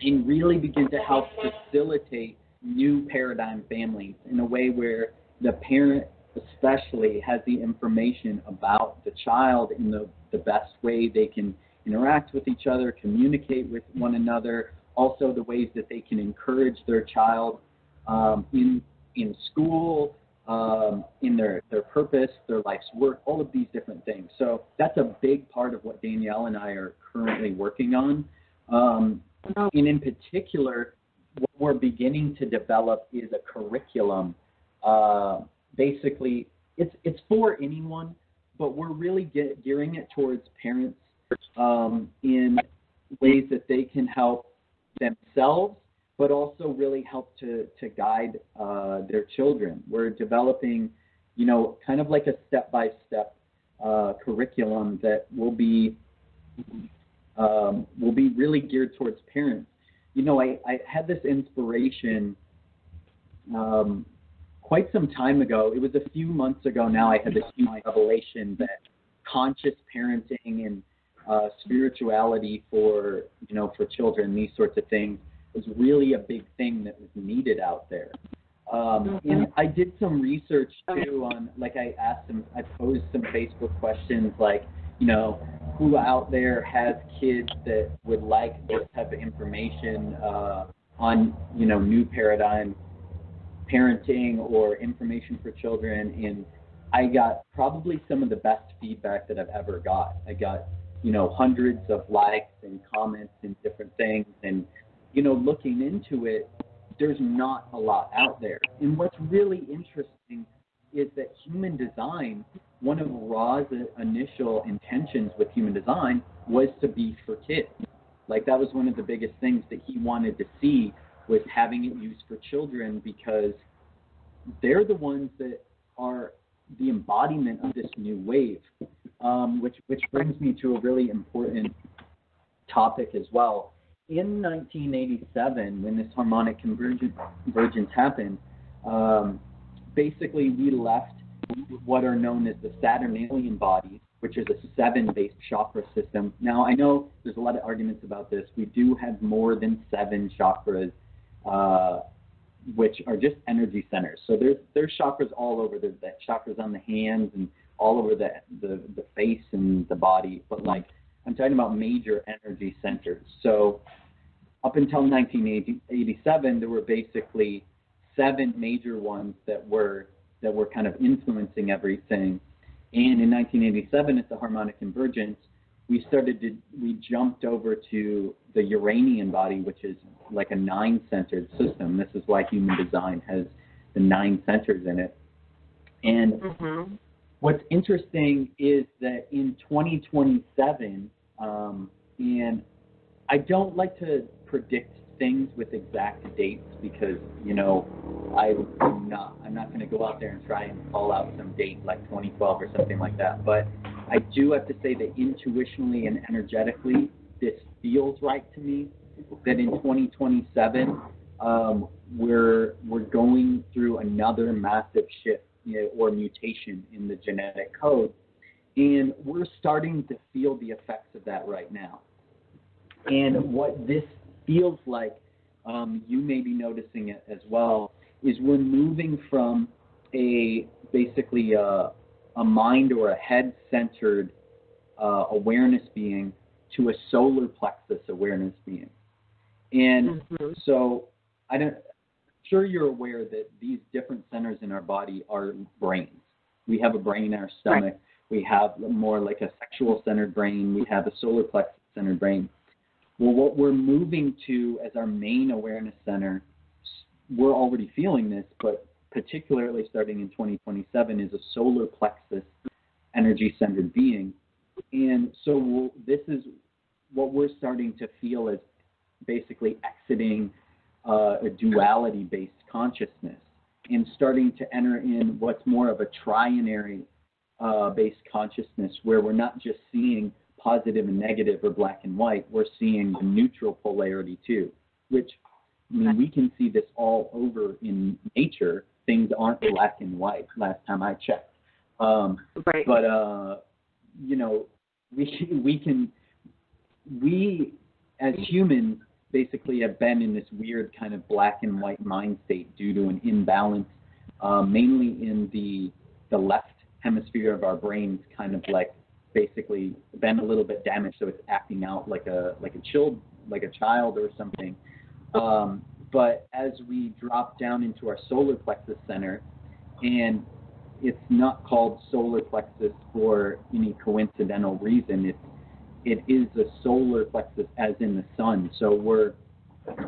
and really begin to help facilitate new paradigm families in a way where the parent especially has the information about the child in the best way they can interact with each other, communicate with one another, also the ways that they can encourage their child in school, in their purpose, their life's work, all of these different things. So that's a big part of what Danielle and I are currently working on. And in particular, what we're beginning to develop is a curriculum. Basically, it's for anyone, but we're really gearing it towards parents in ways that they can help themselves, but also really help to guide their children. We're developing, kind of like a step-by-step curriculum that will be really geared towards parents. I had this inspiration quite some time ago. It was a few months ago now. I had this huge revelation that conscious parenting and spirituality for children, these sorts of things, was really a big thing that was needed out there. And I did some research too on, I posed some Facebook questions like, who out there has kids that would like this type of information on, new paradigm parenting or information for children. And I got probably some of the best feedback that I've ever got. I got, hundreds of likes and comments and different things. And, looking into it, there's not a lot out there. And what's really interesting is that human design, one of Ra's initial intentions with human design was to be for kids. Like, that was one of the biggest things that he wanted to see, was having it used for children, because they're the ones that are the embodiment of this new wave, which brings me to a really important topic as well. In 1987, when this harmonic convergence happened, basically we left what are known as the Saturnalian bodies, which is a 7-based chakra system. Now, I know there's a lot of arguments about this. We do have more than 7 chakras, which are just energy centers. So there's chakras all over. There's chakras on the hands and all over the face and the body. But I'm talking about major energy centers. So up until 1987, there were basically 7 major ones that were kind of influencing everything. And in 1987, at the harmonic convergence, we jumped over to the Uranian body, which is like a 9-centered system. This is why human design has the 9 centers in it. And what's interesting is that in 2027, and I don't like to predict things with exact dates, because I'm not going to go out there and try and call out some date like 2012 or something like that. But I do have to say that intuitionally and energetically, this feels right to me, that in 2027 we're going through another massive shift or mutation in the genetic code, and we're starting to feel the effects of that right now. And what this feels like, you may be noticing it as well, is we're moving from basically a mind or a head-centered awareness being to a solar plexus awareness being. And so sure you're aware that these different centers in our body are brains. We have a brain in our stomach. Right. We have more like a sexual-centered brain. We have a solar plexus-centered brain. Well, what we're moving to as our main awareness center, we're already feeling this, but particularly starting in 2027, is a solar plexus energy-centered being. And so this is what we're starting to feel as basically exiting a duality-based consciousness and starting to enter in what's more of a trinary based consciousness, where we're not just seeing positive and negative or black and white, we're seeing the neutral polarity too, which, I mean, we can see this all over in nature. Things aren't black and white last time I checked. Right. But, we as humans basically have been in this weird kind of black and white mind state due to an imbalance, mainly in the left hemisphere of our brains, kind of like basically been a little bit damaged, so it's acting out like a child or something. But as we drop down into our solar plexus center, and it's not called solar plexus for any coincidental reason. It is a solar plexus as in the sun. So we're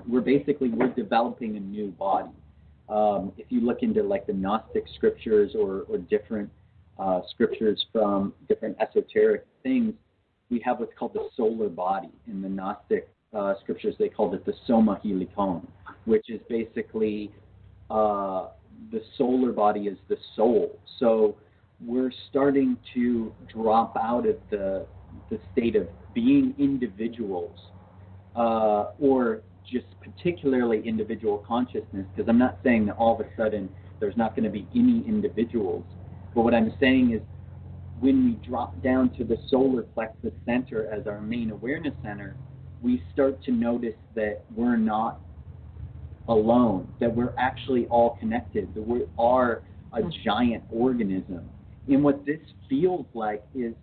we're developing a new body. If you look into like the Gnostic scriptures or different scriptures from different esoteric things, we have what's called the solar body. In the Gnostic scriptures, they called it the Soma Helikon, which is basically the solar body is the soul. So we're starting to drop out of the state of being individuals, or just particularly individual consciousness, because I'm not saying that all of a sudden there's not going to be any individuals. But what I'm saying is when we drop down to the solar plexus center as our main awareness center, we start to notice that we're not alone, that we're actually all connected, that we are a giant organism. And what this feels like is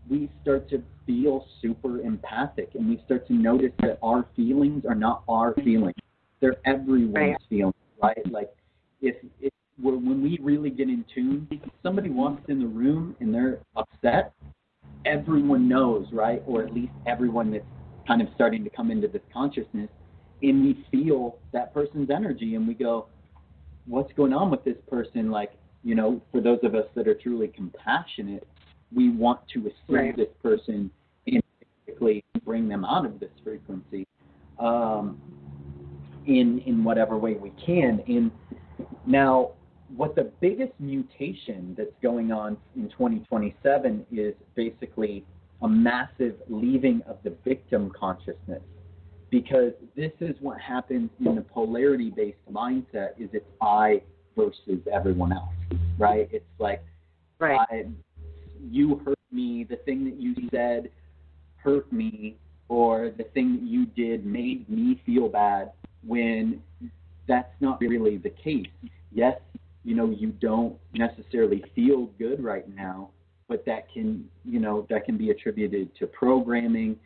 we start to feel super empathic, and we start to notice that our feelings are not our feelings. They're everyone's feelings, right? Like when we really get in tune, if somebody walks in the room and they're upset, everyone knows, right? Or at least everyone that's kind of starting to come into this consciousness, and we feel that person's energy, and we go, what's going on with this person? Like, you know, for those of us that are truly compassionate, we want to assist this person and basically bring them out of this frequency in whatever way we can. And now, what the biggest mutation that's going on in 2027 is basically a massive leaving of the victim consciousness, because this is what happens in the polarity-based mindset. Is it's I versus everyone else, right? It's like, you hurt me, the thing that you said hurt me, or the thing that you did made me feel bad, when that's not really the case. Yes, you know, you don't necessarily feel good right now, but that can, you know, that can be attributed to programming.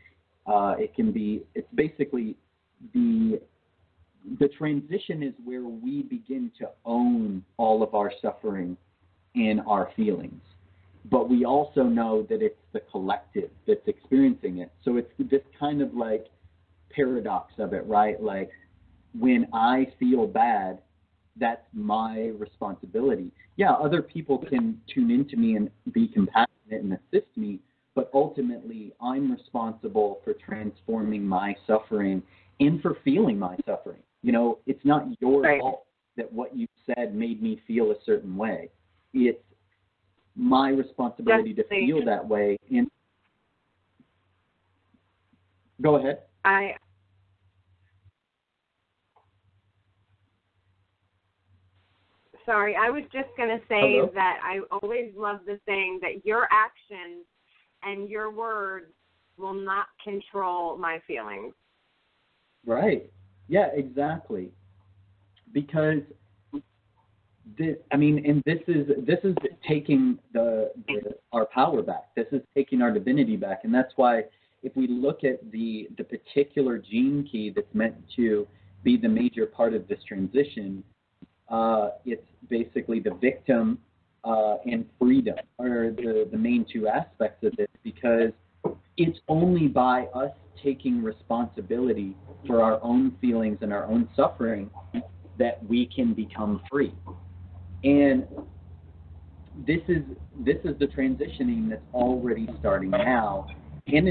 It's basically the transition is where we begin to own all of our suffering and our feelings. But we also know that it's the collective that's experiencing it. So it's this kind of like paradox of it, right? Like when I feel bad, that's my responsibility. Yeah, other people can tune into me and be compassionate and assist me, but ultimately I'm responsible for transforming my suffering and for feeling my suffering. You know, it's not your fault that what you said made me feel a certain way. It's my responsibility to feel that way. And go ahead. Sorry, I was just going to say that I always love the saying that your actions and your words will not control my feelings. Right. Yeah, exactly. Because this is taking our power back. This is taking our divinity back, and that's why if we look at the particular gene key that's meant to be the major part of this transition, it's basically the victim and freedom are the main two aspects of this, because it's only by us taking responsibility for our own feelings and our own suffering that we can become free. And this is the transitioning that's already starting now, and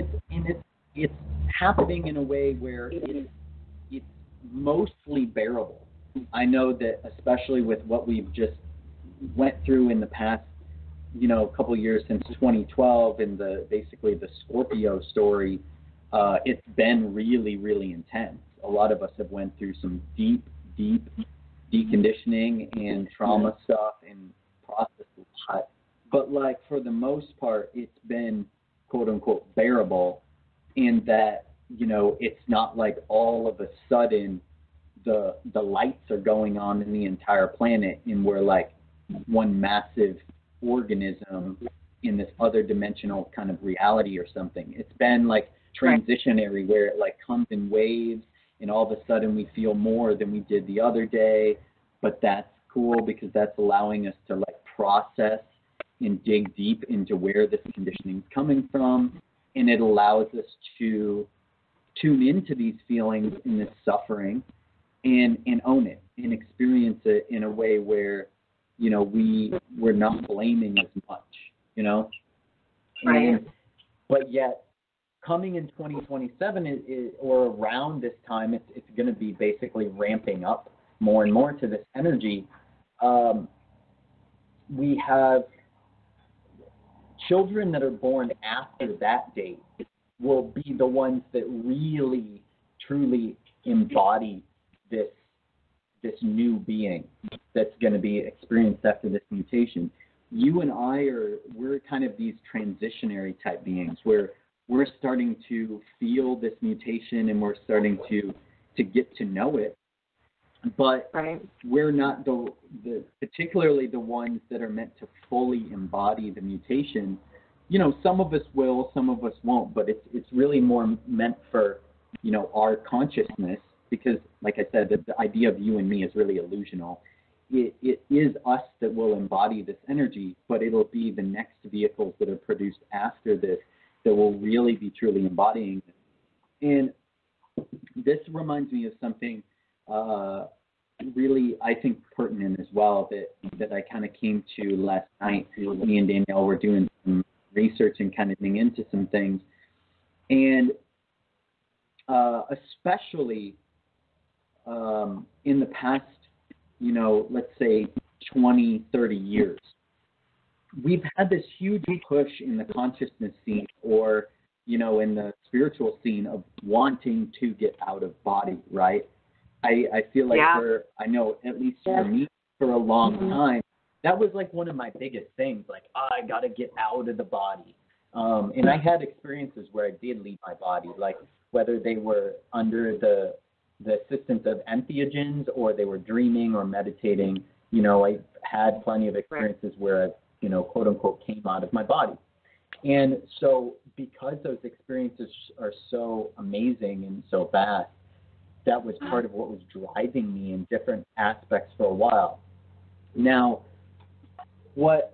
it's happening in a way where it's mostly bearable. I know that especially with what we've just went through in the past, you know, couple of years since 2012 and basically the Scorpio story, it's been really, really intense. A lot of us have went through some deep deconditioning and trauma stuff and processed a lot. But like for the most part, it's been quote unquote bearable, in that, you know, it's not like all of a sudden the lights are going on in the entire planet and we're like one massive organism in this other dimensional kind of reality or something. It's been like transitionary, where it like comes in waves, and all of a sudden we feel more than we did the other day. But that's cool, because that's allowing us to like process and dig deep into where this conditioning is coming from, and it allows us to tune into these feelings and this suffering and own it and experience it in a way where, you know, we're not blaming as much, you know? Right. But yet, coming in 2027 or around this time, it's going to be basically ramping up more and more to this energy. We have children that are born after that date will be the ones that really, truly embody this new being that's going to be experienced after this mutation. You and we're kind of these transitionary type beings where we're starting to feel this mutation and we're starting to get to know it. But we're not the particularly the ones that are meant to fully embody the mutation. You know, some of us will, some of us won't, but it's really more meant for, you know, our consciousness, because like I said, the idea of you and me is really illusional. It is us that will embody this energy, but it'll be the next vehicles that are produced after this that will really be truly embodying it. And this reminds me of something really, I think, pertinent as well that I kind of came to last night. Me and Danielle were doing some research and kind of getting into some things. And especially in the past, you know, let's say 20, 30 years, we've had this huge push in the consciousness scene or, you know, in the spiritual scene of wanting to get out of body, right? I feel like I know, at least for me, for a long time, that was like one of my biggest things, like, I got to get out of the body. And I had experiences where I did leave my body, like whether they were under the assistance of entheogens or they were dreaming or meditating. You know, I had plenty of experiences where I, you know, quote unquote, came out of my body. And so because those experiences are so amazing and so vast, that was part of what was driving me in different aspects for a while. Now, what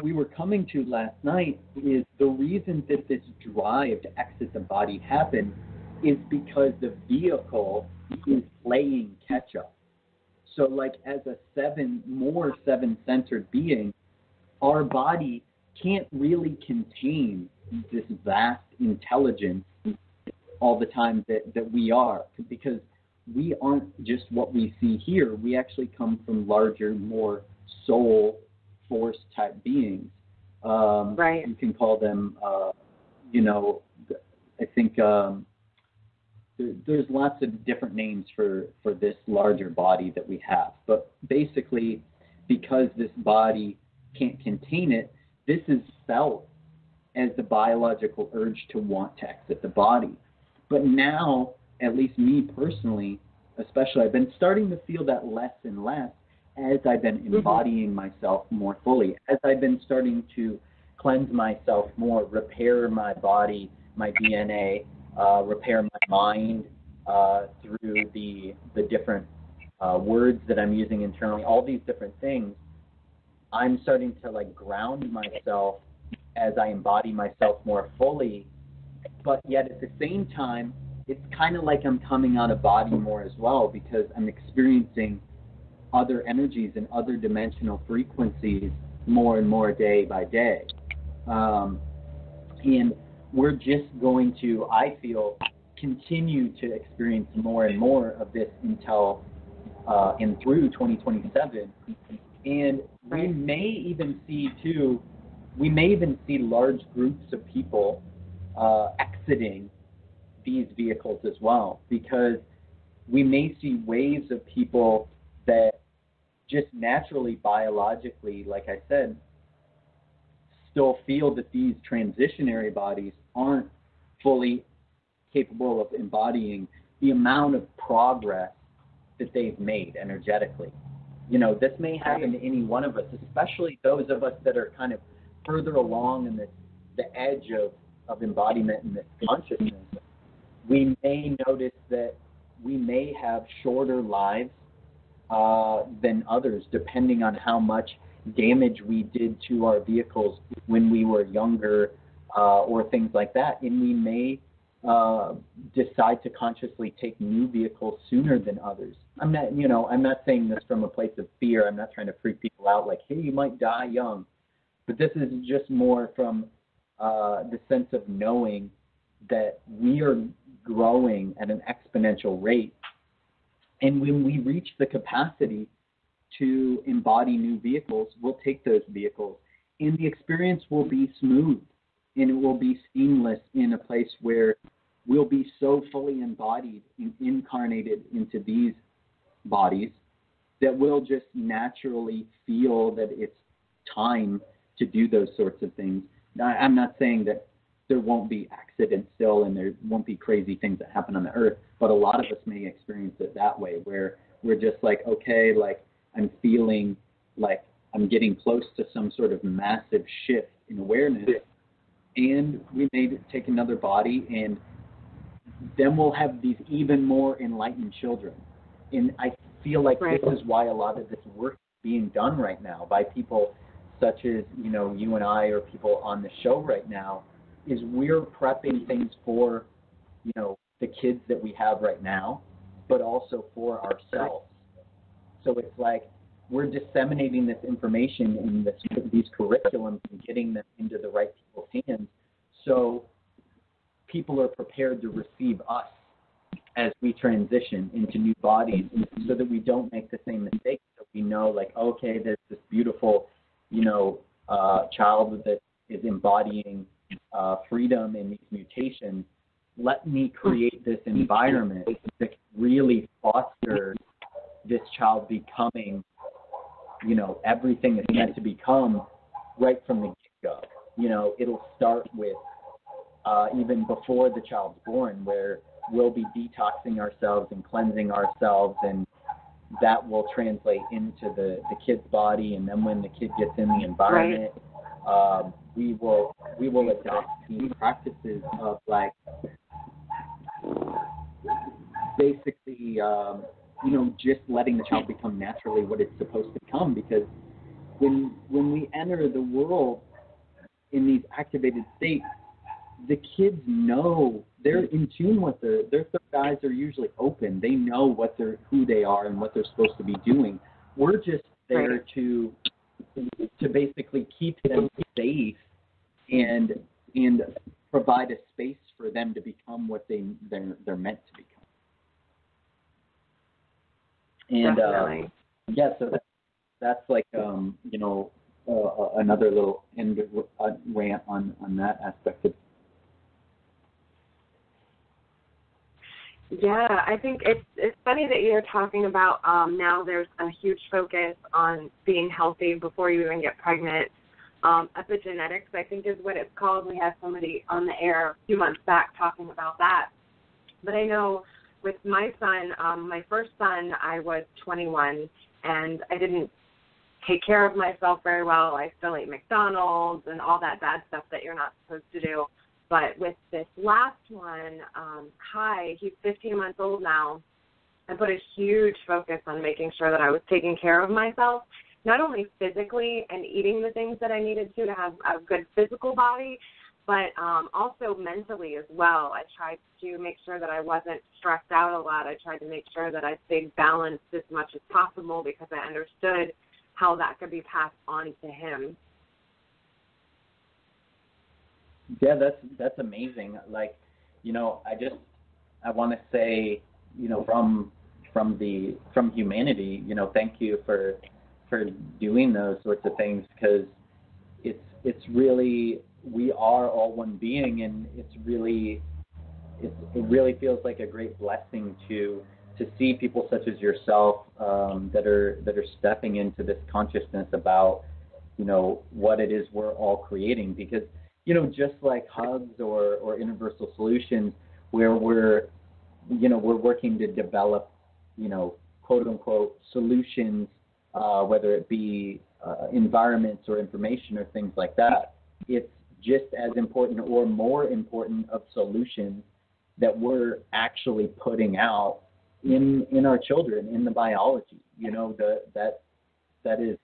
we were coming to last night is the reason that this drive to exit the body happened is because the vehicle is playing catch up. So like as a seven-centered being, our body can't really contain this vast intelligence all the time that we are, because we aren't just what we see here. We actually come from larger, more soul force type beings. You can call them, you know, I think there's lots of different names for this larger body that we have. But basically, because this body can't contain it, this is felt as the biological urge to want to exit the body. But now, at least me personally, especially, I've been starting to feel that less and less as I've been embodying myself more fully, as I've been starting to cleanse myself more, repair my body, my DNA, repair my mind through the different words that I'm using internally, all these different things. I'm starting to like ground myself as I embody myself more fully, but yet at the same time, it's kind of like I'm coming out of body more as well, because I'm experiencing other energies and other dimensional frequencies more and more day by day. And we're just going to, I feel, continue to experience more and more of this until and through 2027. And we may even see large groups of people exiting these vehicles as well, because we may see waves of people that just naturally, biologically, like I said, still feel that these transitionary bodies aren't fully capable of embodying the amount of progress that they've made energetically. You know, this may happen to any one of us, especially those of us that are kind of further along in the edge of embodiment and this consciousness. We may notice that we may have shorter lives than others, depending on how much damage we did to our vehicles when we were younger or things like that. And we may decide to consciously take new vehicles sooner than others. I'm not saying this from a place of fear. I'm not trying to freak people out like, hey, you might die young. But this is just more from the sense of knowing that we are growing at an exponential rate. And when we reach the capacity to embody new vehicles, we'll take those vehicles. And the experience will be smooth, and it will be seamless in a place where we'll be so fully embodied and incarnated into these bodies that we'll just naturally feel that it's time to do those sorts of things. Now, I'm not saying that there won't be accidents still and there won't be crazy things that happen on the earth, but a lot of us may experience it that way, where we're just like, okay, like I'm feeling like I'm getting close to some sort of massive shift in awareness, and we may take another body, and then we'll have these even more enlightened children. And I feel like this is why a lot of this work is being done right now by people such as, you and I, or people on the show right now, is we're prepping things for, the kids that we have right now, but also for ourselves. So it's like we're disseminating this information in these curriculums and getting them into the right people's hands, so people are prepared to receive us as we transition into new bodies, so that we don't make the same mistakes. So we know, like, okay, there's this beautiful, child that is embodying freedom in these mutations. Let me create this environment that can really foster this child becoming, everything it's meant to become right from the get-go. It'll start with even before the child's born, where we'll be detoxing ourselves and cleansing ourselves, and that will translate into the kid's body. And then when the kid gets in the environment, we will adopt these practices of, like, basically, just letting the child become naturally what it's supposed to become. Because when we enter the world in these activated states, the kids know, they're in tune with their third eyes are usually open. They know who they are and what they're supposed to be doing. We're just there to basically keep them safe and provide a space for them to become what they're meant to become. And so that's like another little rant on that aspect of. Yeah, I think it's funny that you're talking about now there's a huge focus on being healthy before you even get pregnant. Epigenetics, I think, is what it's called. We had somebody on the air a few months back talking about that. But I know with my son, my first son, I was 21, and I didn't take care of myself very well. I still ate McDonald's and all that bad stuff that you're not supposed to do. But with this last one, Kai, he's 15 months old now, I put a huge focus on making sure that I was taking care of myself, not only physically and eating the things that I needed to have a good physical body, but also mentally as well. I tried to make sure that I wasn't stressed out a lot. I tried to make sure that I stayed balanced as much as possible, because I understood how that could be passed on to him. Yeah, that's amazing. Like, I want to say, from humanity, thank you for doing those sorts of things, because it's really, we are all one being, and it really feels like a great blessing to see people such as yourself that are stepping into this consciousness about what it is we're all creating. Because just like HUGS or Innerversal Solutions, where we're working to develop, quote unquote solutions, whether it be environments or information or things like that, it's just as important or more important of solutions that we're actually putting out in our children, in the biology. That is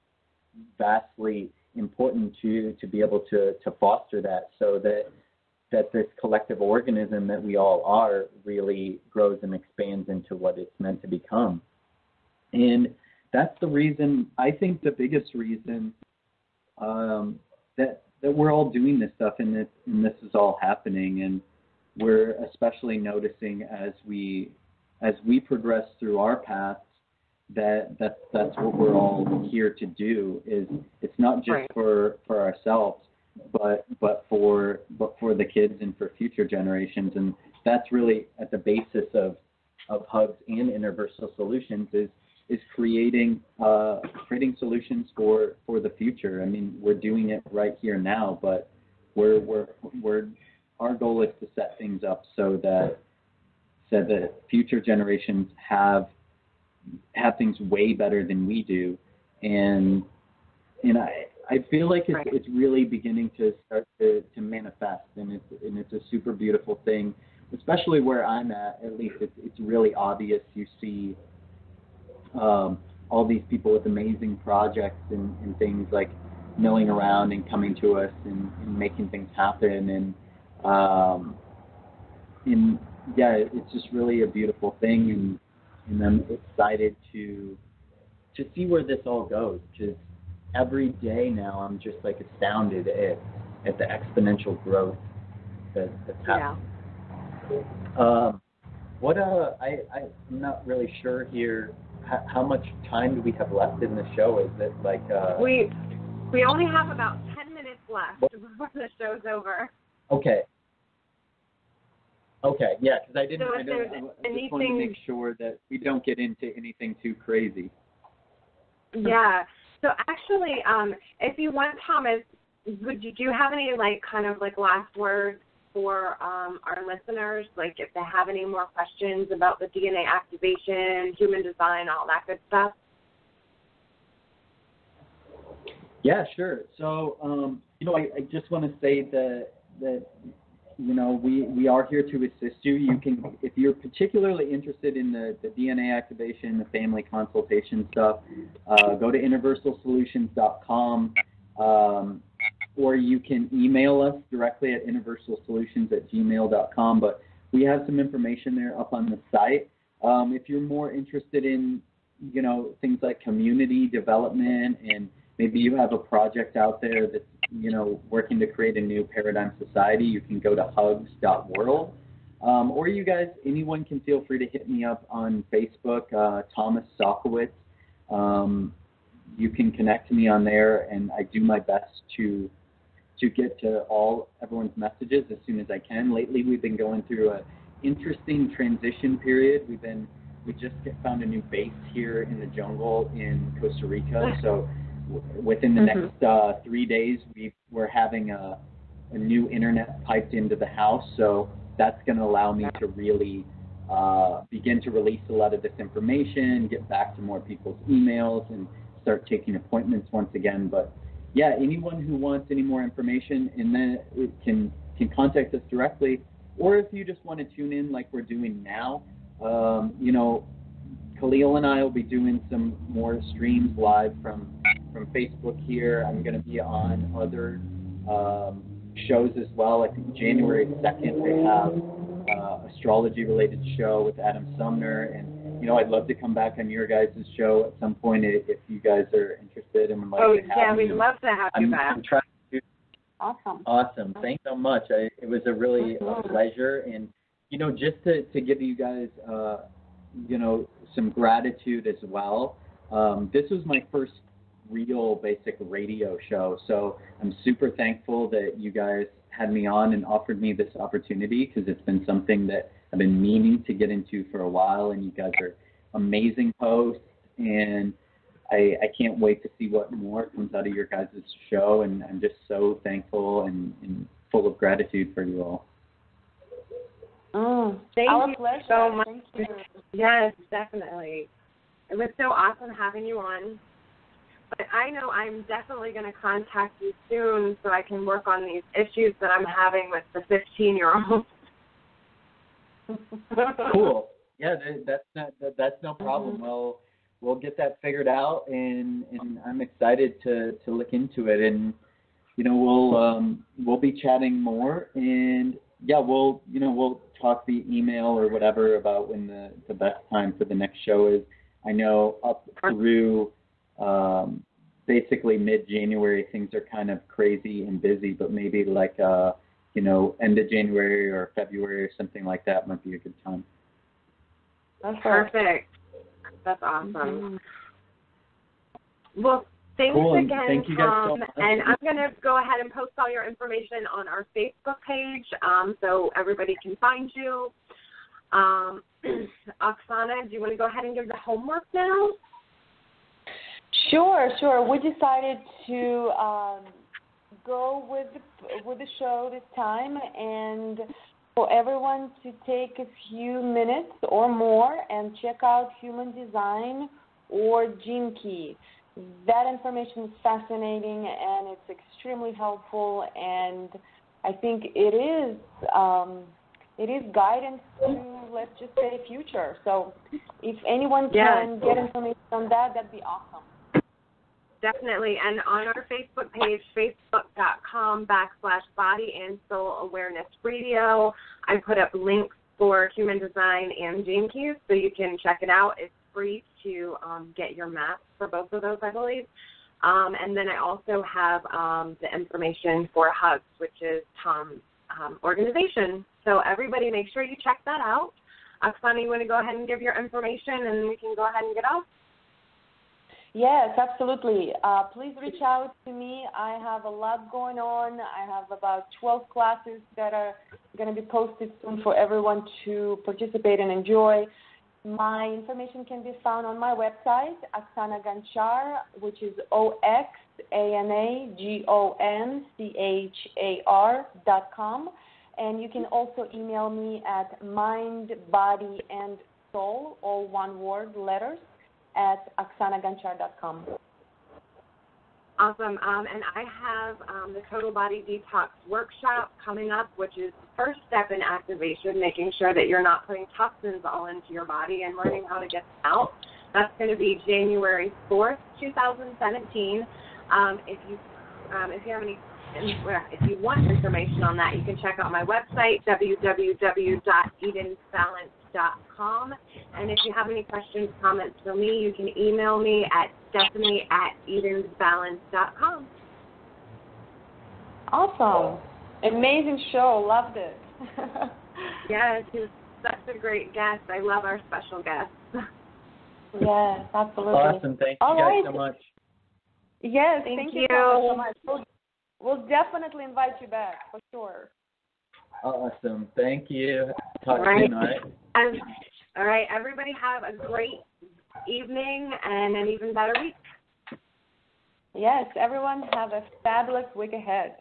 vastly important to be able to foster that, so that this collective organism that we all are really grows and expands into what it's meant to become. And that's the reason, I think the biggest reason that we're all doing this stuff and this is all happening. And we're especially noticing as we progress through our paths that's what we're all here to do. Is it's not just right. for ourselves, but for the kids and for future generations. And that's really at the basis of HUGS and Innerversal Solutions is creating solutions for the future. I mean, we're doing it right here now, but our goal is to set things up so that future generations have things way better than we do. And I feel like it's really beginning to start to manifest, and it's a super beautiful thing, especially where I'm at least it's really obvious. You see all these people with amazing projects and things like milling around and coming to us and making things happen. And yeah, it's just really a beautiful thing, and I'm excited to see where this all goes, because every day now I'm just like astounded at the exponential growth that's happening. Yeah. I'm not really sure here. How much time do we have left in the show? Is it like we only have about 10 minutes left before the show's over. Okay, yeah, because I just wanted to make sure that we don't get into anything too crazy. Yeah. So actually, if you want, Thomas, do you have any kind of last words for our listeners? Like if they have any more questions about the DNA activation, human design, all that good stuff? Yeah, sure. So, I just want to say that we are here to assist you. You can, if you're particularly interested in the DNA activation, the family consultation stuff, go to InnerversalSolutions.com, or you can email us directly at InnerversalSolutions@gmail.com. But we have some information there up on the site. If you're more interested in, things like community development, and maybe you have a project out there that's, working to create a new paradigm society, you can go to hugs.world. Or anyone can feel free to hit me up on Facebook, Thomas Sochowicz. You can connect to me on there, and I do my best to get to everyone's messages as soon as I can. Lately, we've been going through an interesting transition period. We just found a new base here in the jungle in Costa Rica, so within the next 3 days, we're having a new internet piped into the house, so that's going to allow me to really begin to release a lot of this information, get back to more people's emails, and start taking appointments once again. But yeah, anyone who wants any more information, and then it can contact us directly, or if you just want to tune in like we're doing now, Khalil and I will be doing some more streams live from Facebook here. I'm going to be on other shows as well. I think January 2nd they have astrology-related show with Adam Sumner, and I'd love to come back on your guys' show at some point if you guys are interested and would like to have me. We'd love to have you back. I'm trying to. Awesome. Thanks so much. It was a really pleasure, and just to give you guys some gratitude as well. This was my first real basic radio show, so I'm super thankful that you guys had me on and offered me this opportunity, because it's been something that I've been meaning to get into for a while, and you guys are amazing hosts, and I can't wait to see what more comes out of your guys' show, and I'm just so thankful and full of gratitude for you all. Thank you pleasure. so much. Thank you. Yes, definitely. It was so awesome having you on. But I know I'm definitely going to contact you soon so I can work on these issues that I'm having with the 15-year-old. Cool. Yeah, that's no problem. We'll get that figured out, and I'm excited to look into it. And we'll be chatting more, and yeah, we'll talk via email or whatever about when the best time for the next show is. I know up through basically mid-January things are kind of crazy and busy, but maybe like end of January or February or something like that might be a good time. That's perfect. That's awesome. Mm-hmm. Well, thanks again, Thank you guys Tom. so much. And I'm going to go ahead and post all your information on our Facebook page so everybody can find you. Oksana, do you want to go ahead and give the homework now? Sure. We decided to go with the show this time, and for everyone to take a few minutes or more and check out Human Design or Gene Key. That information is fascinating and it's extremely helpful, and I think it is guidance to, let's just say, future. So if anyone can get information on that, that'd be awesome. Definitely. And on our Facebook page, facebook.com/Body and Soul Awareness Radio, I put up links for Human Design and Gene Keys, so you can check it out. It's free to get your maps for both of those, I believe. And then I also have the information for HUGS, which is Tom's organization. So everybody make sure you check that out. Oksana, you want to go ahead and give your information and we can go ahead and get off? Yes, absolutely. Please reach out to me. I have a lot going on. I have about 12 classes that are going to be posted soon for everyone to participate and enjoy. My information can be found on my website, Oksana Ganchar, which is OXANAGONCHAR.com. And you can also email me at mindbodyandsoul, all one word, letters, at oksanaganchar.com. Awesome. And I have the Total Body Detox Workshop coming up, which is the first step in activation, making sure that you're not putting toxins all into your body and learning how to get them out. That's going to be January 4th, 2017. If you want information on that, you can check out my website, www.edensbalance.com. And if you have any questions, comments for me, you can email me at stephanie@edensbalance.com. Awesome. Amazing show. Loved it. Yes, he's such a great guest. I love our special guests. Yes, absolutely. Awesome. Thank you guys so much. Yes, thank you so much. We'll definitely invite you back, for sure. Awesome. Thank you. Talk soon, all right? All right, everybody have a great evening and an even better week. Yes, everyone have a fabulous week ahead.